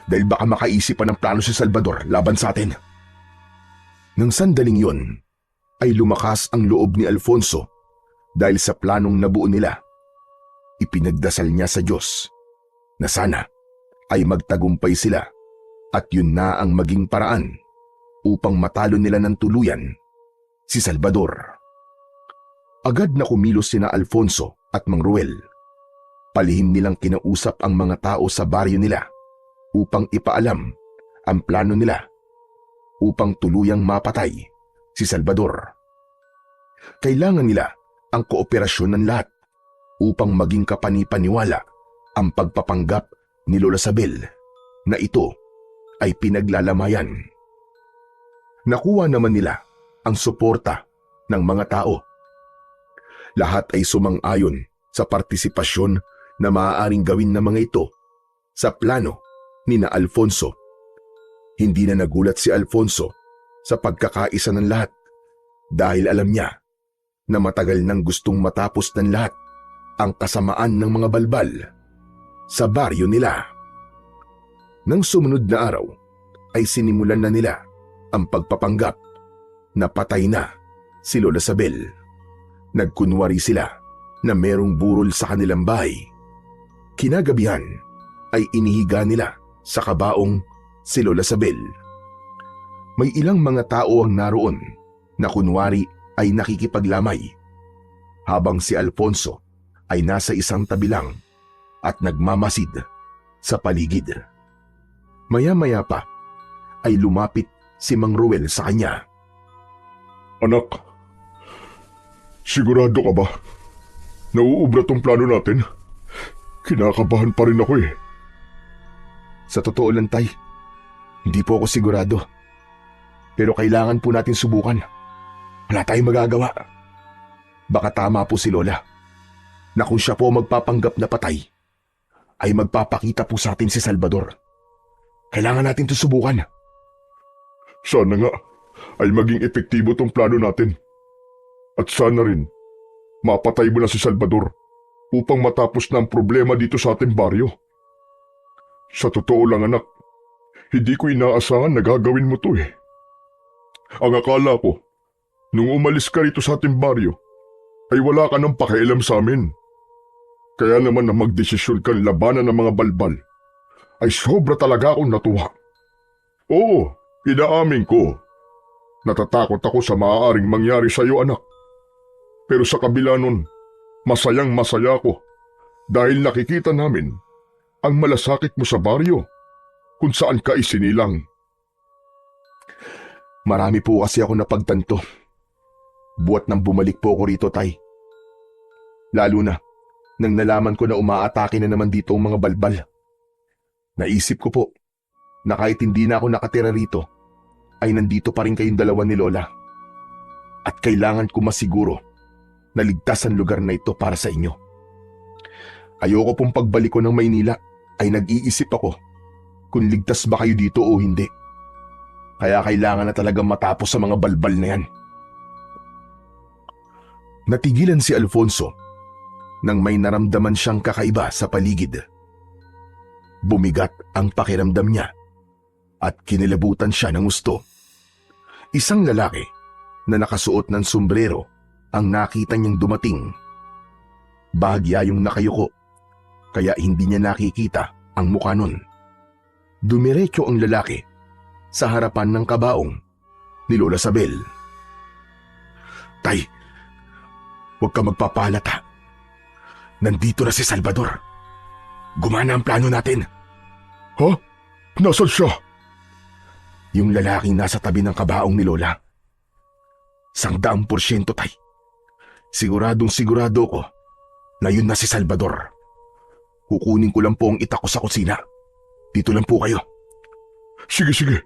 A: dahil baka makaisip pa ng plano si Salvador laban sa atin. Nang sandaling yon, ay lumakas ang loob ni Alfonso dahil sa planong nabuo nila. Ipinagdasal niya sa Diyos na sana ay magtagumpay sila at yun na ang maging paraan upang matalo nila ng tuluyan si Salvador. Agad na kumilos sina Alfonso at Mang Ruel. Palihim nilang kinausap ang mga tao sa baryo nila upang ipaalam ang plano nila upang tuluyang mapatay si Salvador. Kailangan nila ang kooperasyon ng lahat upang maging kapanipaniwala ang pagpapanggap ni Lola Sabel na ito ay pinaglalamayan. Nakuha naman nila ang suporta ng mga tao. Lahat ay sumang-ayon sa partisipasyon na maaaring gawin ng mga ito sa plano ni na Alfonso. Hindi na nagulat si Alfonso sa pagkakaisa ng lahat dahil alam niya na matagal nang gustong matapos ng lahat ang kasamaan ng mga balbal sa baryo nila. Nang sumunod na araw ay sinimulan na nila ang pagpapanggap na patay na si Lola Sabel. Nagkunwari sila na merong burol sa kanilang bahay. Kinagabihan ay inihiga nila sa kabaong si Lola Sabel. May ilang mga tao ang naroon na kunwari ay nakikipaglamay habang si Alfonso ay nasa isang tabi lang at nagmamasid sa paligid. Maya-maya pa ay lumapit si Mang Ruel sa kanya.
C: Anak, sigurado ka ba? Nauubra tong plano natin? Kinakabahan pa rin ako eh.
A: Sa totoo lang, Tay, hindi po ako sigurado. Pero kailangan po natin subukan. Wala tayong magagawa. Baka tama po si Lola na kung siya po magpapanggap na patay, ay magpapakita po sa atin si Salvador. Kailangan natin ito subukan.
C: Sana nga ay maging epektibo tong plano natin. At sana rin, mapatay mo na si Salvador upang matapos na ang problema dito sa ating baryo. Sa totoo lang anak, hindi ko inaasahan na gagawin mo to eh. Ang akala ko, nung umalis ka rito sa ating baryo, ay wala ka nang pakialam sa amin. Kaya naman na magdesisyon kang labanan ng mga balbal, ay sobra talaga akong natuwa. Oo, inaamin ko. Natatakot ako sa maaaring mangyari sa iyo anak. Pero sa kabila nun, masayang masaya ako dahil nakikita namin ang malasakit mo sa baryo kung saan ka isinilang.
A: Marami po kasi ako napagtanto. Buwat nang bumalik po ako rito, Tay. Lalo na nang nalaman ko na umaatake na naman dito ang mga balbal. Naisip ko po na kahit hindi na ako nakatira rito, ay nandito pa rin kayong dalawa ni Lola. At kailangan ko masiguro na ligtas ang lugar na ito para sa inyo. Ayoko pong pagbalik ko ng Maynila ay nag-iisip ako kung ligtas ba kayo dito o hindi. Kaya kailangan na talagang matapos sa mga balbal na yan. Natigilan si Alfonso nang may naramdaman siyang kakaiba sa paligid. Bumigat ang pakiramdam niya at kinilabutan siya ng gusto. Isang lalaki na nakasuot ng sombrero ang nakita niyang dumating. Bahagya yung nakayuko, kaya hindi niya nakikita ang mukha nun. Dumiretso ang lalaki sa harapan ng kabaong ni Lola Sabel. "Tay, huwag ka magpapalata. Nandito na si Salvador. Gumana ang plano natin."
C: Ha? Nasaan siya?
A: Yung lalaking nasa tabi ng kabaong ni Lola. 100%, tay. Siguradong sigurado ko na yun na si Salvador. Kukunin ko lang po ang itak ko sa kusina. Dito lang po kayo.
C: Sige.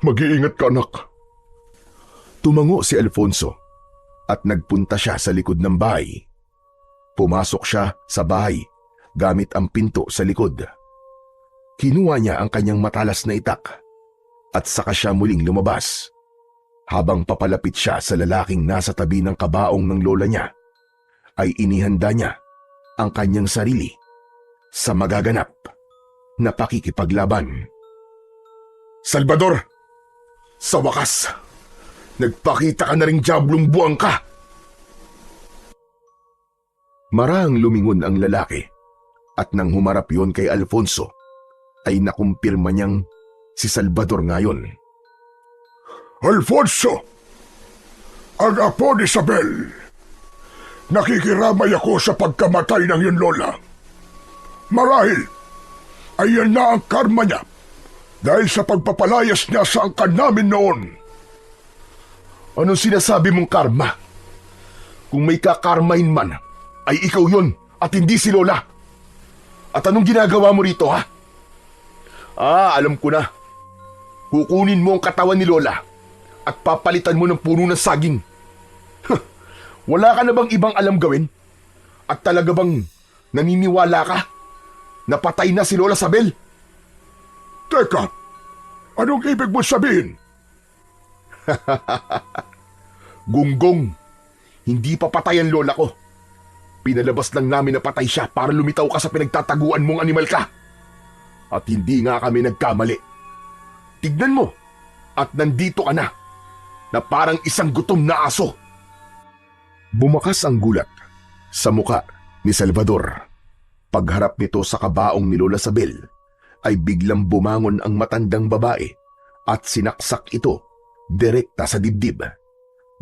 C: Mag-iingat ka, anak.
A: Tumango si Alfonso at nagpunta siya sa likod ng bahay. Pumasok siya sa bahay gamit ang pinto sa likod. Kinuha niya ang kanyang matalas na itak at saka siya muling lumabas. Habang papalapit siya sa lalaking nasa tabi ng kabaong ng lola niya, ay inihanda niya ang kanyang sarili sa magaganap na pakikipaglaban. "Salvador! Sa wakas, nagpakita ka na ring diablong buwang ka!" Marahang lumingon ang lalaki at nang humarap yon kay Alfonso, ay nakumpirma niyang si Salvador ngayon.
C: Alfonso! Ang apo ni Isabel! Nakikiramay ako sa pagkamatay ng iyong lola. Marahil, ayan na ang karma niya dahil sa pagpapalayas niya sa angkan namin noon.
A: Anong sinasabi mong karma? Kung may kakarmahin man, ay ikaw yon at hindi si Lola. At anong ginagawa mo rito, ha? Alam ko na. Kukunin mo ang katawan ni Lola at papalitan mo ng puno ng saging. Wala ka na bang ibang alam gawin? At talaga bang naniniwala ka na patay na si Lola Sabel?
C: Teka, anong ibig mo sabihin?
A: Gunggong, hindi pa patay ang lola ko. Pinalabas lang namin na patay siya para lumitaw ka sa pinagtataguan mong animal ka. At hindi nga kami nagkamali. Tignan mo, at nandito ka na parang isang gutom na aso. Bumakas ang gulat sa muka ni Salvador. Pagharap nito sa kabaong ni Lola Sabel, ay biglang bumangon ang matandang babae at sinaksak ito direkta sa dibdib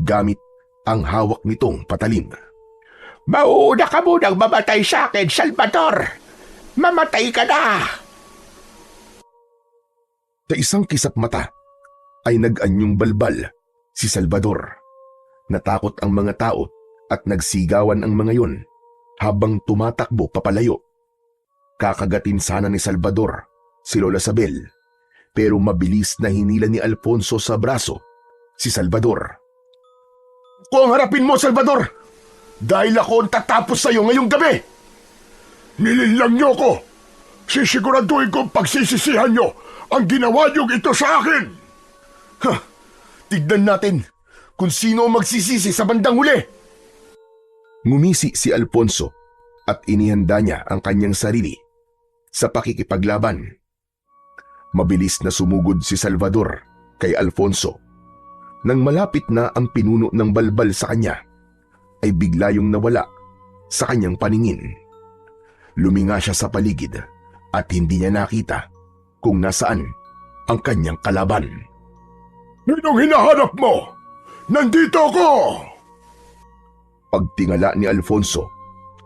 A: gamit ang hawak nitong patalim.
D: Mauuna ka munang mamatay sa akin, Salvador! Mamatay ka na!
A: Sa isang kisap mata ay nag-anyong balbal si Salvador. Natakot ang mga tao at nagsigawan ang mga yon habang tumatakbo papalayo. Kakagatin sana ni Salvador si Lola Sabel, pero mabilis na hinila ni Alfonso sa braso si Salvador. "Kung harapin mo, Salvador! Dahil ako ang tatapos sa iyo ngayong gabi!"
C: Nilinlang niyo ko! Sisiguraduhin kong pagsisisihan niyo ang ginawa niyong ito sa akin!
A: Tignan natin kung sino ang magsisisi sa bandang huli. Ngumisi si Alfonso at inihanda niya ang kanyang sarili sa pakikipaglaban. Mabilis na sumugod si Salvador kay Alfonso. Nang malapit na ang pinuno ng balbal sa kanya, ay bigla yung nawala sa kanyang paningin. Luminga siya sa paligid at hindi niya nakita kung nasaan ang kanyang kalaban.
C: Anong hinahanap mo? Nandito ako!
A: Pagtingala ni Alfonso,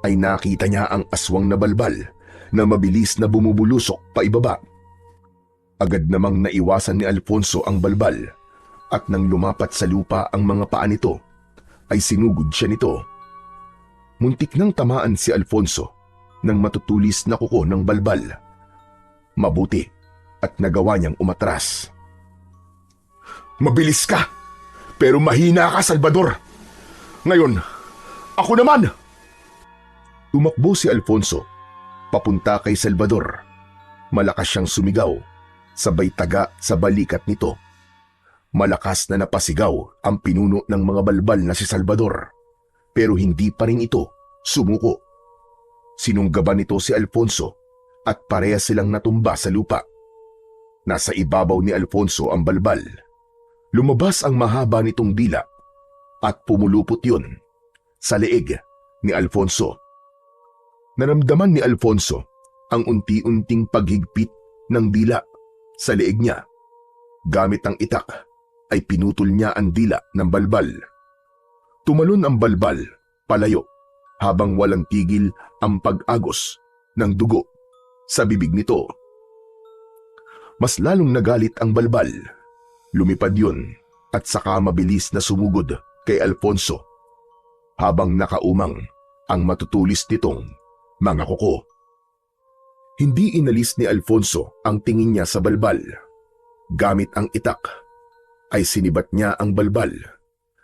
A: ay nakita niya ang aswang na balbal na mabilis na bumubulusok paibaba. Agad namang naiwasan ni Alfonso ang balbal at nang lumapat sa lupa ang mga paa nito, ay sinugod siya nito. Muntik nang tamaan si Alfonso ng matutulis na kuko ng balbal. Mabuti at nagawa niyang umatras. "Mabilis ka, pero mahina ka, Salvador. Ngayon, ako naman!" Tumakbo si Alfonso papunta kay Salvador. Malakas siyang sumigaw, sabay taga sa balikat nito. Malakas na napasigaw ang pinuno ng mga balbal na si Salvador, pero hindi pa rin ito sumuko. Sinunggaban nito si Alfonso at parehas silang natumba sa lupa. Nasa ibabaw ni Alfonso ang balbal. Lumabas ang mahaba nitong dila at pumulupot yun sa leeg ni Alfonso. Naramdaman ni Alfonso ang unti-unting paghigpit ng dila sa leeg niya. Gamit ang itak ay pinutol niya ang dila ng balbal. Tumalon ang balbal palayo habang walang tigil ang pag-agos ng dugo sa bibig nito. Mas lalong nagalit ang balbal. Lumipad yun at saka mabilis na sumugod kay Alfonso habang nakaumang ang matutulis nitong mga kuko. Hindi inalis ni Alfonso ang tingin niya sa balbal. Gamit ang itak ay sinibat niya ang balbal.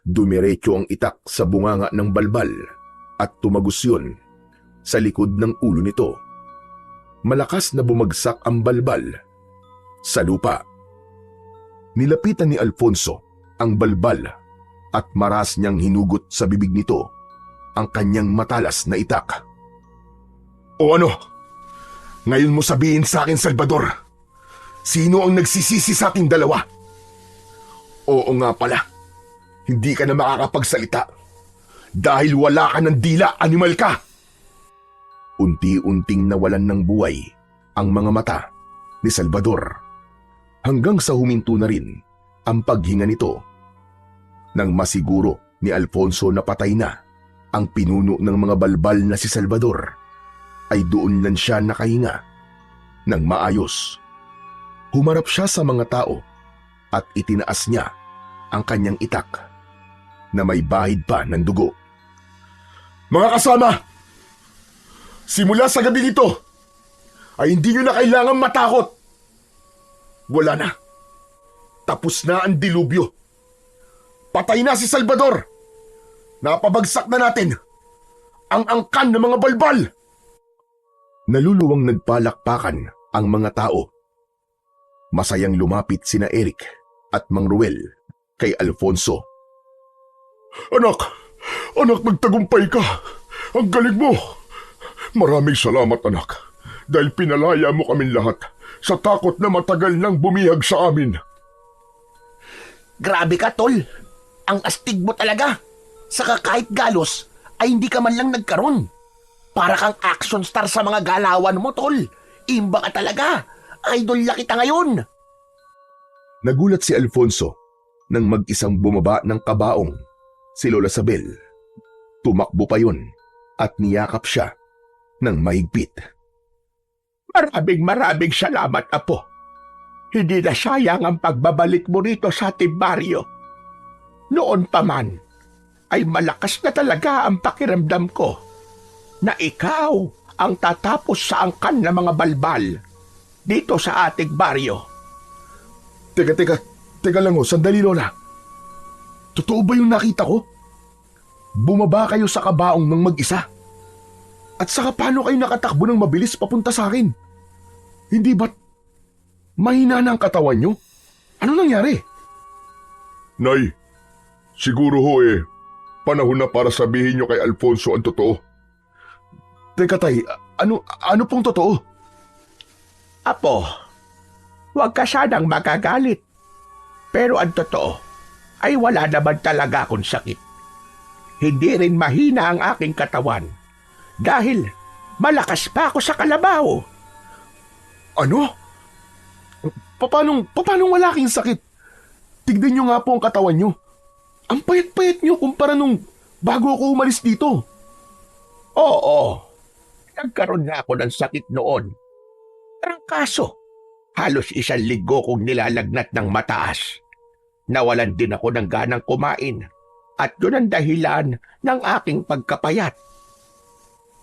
A: Dumiretso ang itak sa bunganga ng balbal at tumagos yun sa likod ng ulo nito. Malakas na bumagsak ang balbal sa lupa. Nilapitan ni Alfonso ang balbal at maras niyang hinugot sa bibig nito ang kanyang matalas na itak. O ano? Ngayon mo sabihin sa akin, Salvador, sino ang nagsisisi sa ating dalawa? Oo nga pala, hindi ka na makakapagsalita dahil wala ka ng dila, animal ka! Unti-unting nawalan ng buhay ang mga mata ni Salvador hanggang sa huminto na rin ang paghinga nito. Nang masiguro ni Alfonso na patay na ang pinuno ng mga balbal na si Salvador, ay doon lang siya nakahinga ng maayos. Humarap siya sa mga tao at itinaas niya ang kanyang itak na may bahid pa ng dugo. Mga kasama, simula sa gabi nito ay hindi nyo na kailangan matakot. Wala na. Tapos na ang dilubyo. Patay na si Salvador. Napabagsak na natin ang angkan ng mga balbal. Naluluwang nagpalakpakan ang mga tao. Masayang lumapit sina Eric at Mang Ruel kay Alfonso. Anak, nagtagumpay ka. Ang galing mo. Maraming salamat, anak, dahil pinalaya mo kaming lahat sa takot na matagal nang bumihag sa amin.
B: Grabe ka, tol. Ang astig mo talaga. Saka kahit galos, ay hindi ka man lang nagkaroon. Para kang action star sa mga galawan mo, tol. Imba ka talaga. Idol na kita ngayon. Nagulat si Alfonso nang mag-isang bumaba ng kabaong si Lola Sabel. Tumakbo pa yun at niyakap siya ng mahigpit.
D: Maraming salamat, Apo. Hindi na sayang ang pagbabalik mo rito sa ating baryo. Noon pa man, ay malakas na talaga ang pakiramdam ko na ikaw ang tatapos sa angkan ng mga balbal dito sa ating baryo.
A: Teka lang sandali, Lola. Totoo ba yung nakita ko? Bumaba kayo sa kabaong ng mag-isa? At saka paano kayo nakatakbo ng mabilis papunta sa akin? Hindi ba't mahina na ang katawan nyo? Ano nangyari?
C: Nay, siguro panahon na para sabihin nyo kay Alfonso ang totoo.
A: Teka tay, ano pong totoo?
D: Apo, huwag ka sanang magagalit. Pero ang totoo ay wala naman talaga akong sakit. Hindi rin mahina ang aking katawan dahil malakas pa ako sa kalabaw.
A: Ano? Paano wala kang sakit? Tignan nyo nga po ang katawan nyo. Ang payat-payat nyo kumpara nung bago ako umalis dito.
D: Oo, nagkaroon na ako ng sakit noon. Trangkaso, halos 1 linggo kong nilalagnat ng mataas. Nawalan din ako ng ganang kumain at yun ang dahilan ng aking pagkapayat.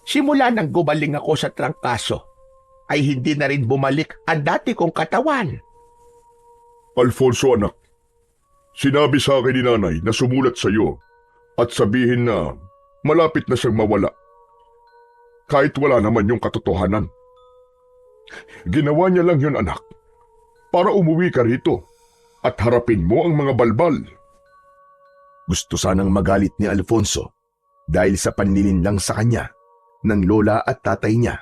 D: Simula nang gumaling ako sa trangkaso, ay hindi na rin bumalik ang dati kong katawan.
C: Alfonso, anak, sinabi sa akin ni nanay na sumulat sa iyo at sabihin na malapit na siyang mawala. Kahit wala naman yung katotohanan. Ginawa niya lang yun, anak, para umuwi ka rito at harapin mo ang mga balbal.
A: Gusto sanang magalit ni Alfonso dahil sa panlilinlang sa kanya ng lola at tatay niya.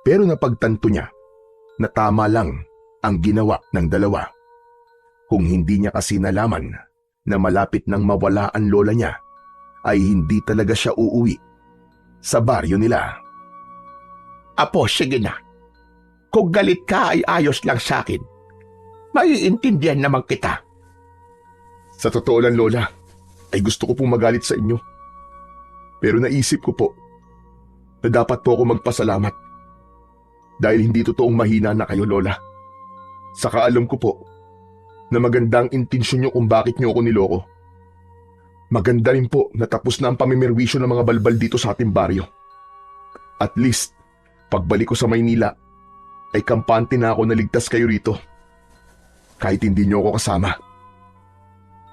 A: Pero napagtanto niya na tama lang ang ginawa ng dalawa. Kung hindi niya kasi nalaman na malapit nang mawala ang lola niya, ay hindi talaga siya uuwi sa baryo nila.
D: Apo, sige na. Kung galit ka ay ayos lang sa akin. Maiintindihan naman kita.
A: Sa totoo lang, Lola, ay gusto ko pong magalit sa inyo. Pero naisip ko po na dapat po ako magpasalamat dahil hindi totoong mahina na kayo, Lola. Saka alam ko po na magandang intensyon nyo kung bakit nyo ako niloko. Maganda rin po na tapos na ang pamimerwisyo ng mga balbal dito sa ating baryo. At least, pagbalik ko sa Maynila, ay kampante na ako na ligtas kayo rito. Kahit hindi nyo ako kasama.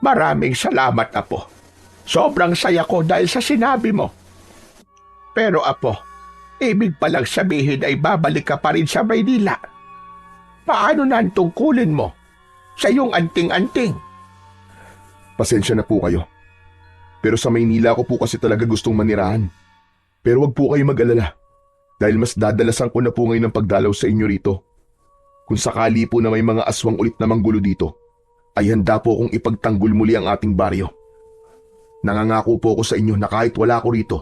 D: Maraming salamat, Apo. Sobrang saya ko dahil sa sinabi mo. Pero, Apo, ibig palang sabihin ay babalik ka pa rin sa Maynila. Paano na ang tungkulin mo sa iyong anting-anting?
A: Pasensya na po kayo. Pero sa Maynila ko po kasi talaga gustong manirahan. Pero wag po kayo mag-alala. Dahil mas dadalasan ko na po ngayon ang pagdalaw sa inyo rito. Kung sakali po na may mga aswang ulit na manggulo dito, ay handa po akong ipagtanggol muli ang ating baryo. Nangangako po ako sa inyo na kahit wala ko rito,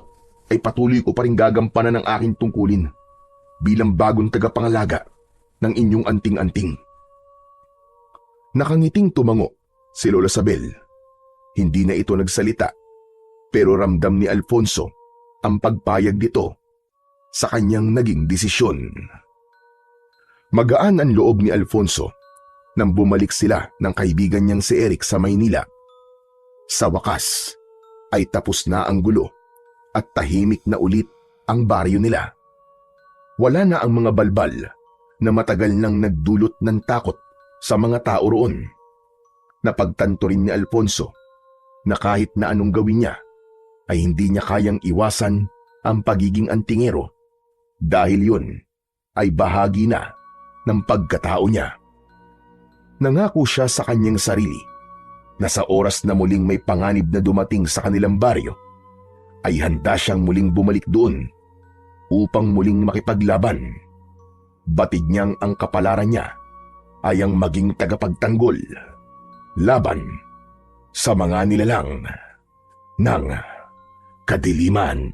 A: ay patuloy ko pa rin gagampanan ang aking tungkulin bilang bagong tagapangalaga ng inyong anting-anting. Nakangiting tumango si Lola Sabel. Hindi na ito nagsalita, pero ramdam ni Alfonso ang pagpayag nito sa kanyang naging desisyon. Magaan ang loob ni Alfonso nang bumalik sila ng kaibigan niyang si Eric sa Maynila. Sa wakas ay tapos na ang gulo at tahimik na ulit ang baryo nila. Wala na ang mga balbal na matagal nang nagdulot ng takot sa mga tao roon. Napagtanto rin ni Alfonso na kahit na anong gawin niya ay hindi niya kayang iwasan ang pagiging antingero dahil yun ay bahagi na ng pagkatao niya. Nangako siya sa kanyang sarili na sa oras na muling may panganib na dumating sa kanilang baryo, ay handa siyang muling bumalik doon upang muling makipaglaban. Batid niyang ang kapalaran niya ay ang maging tagapagtanggol laban sa mga nilalang ng kadiliman.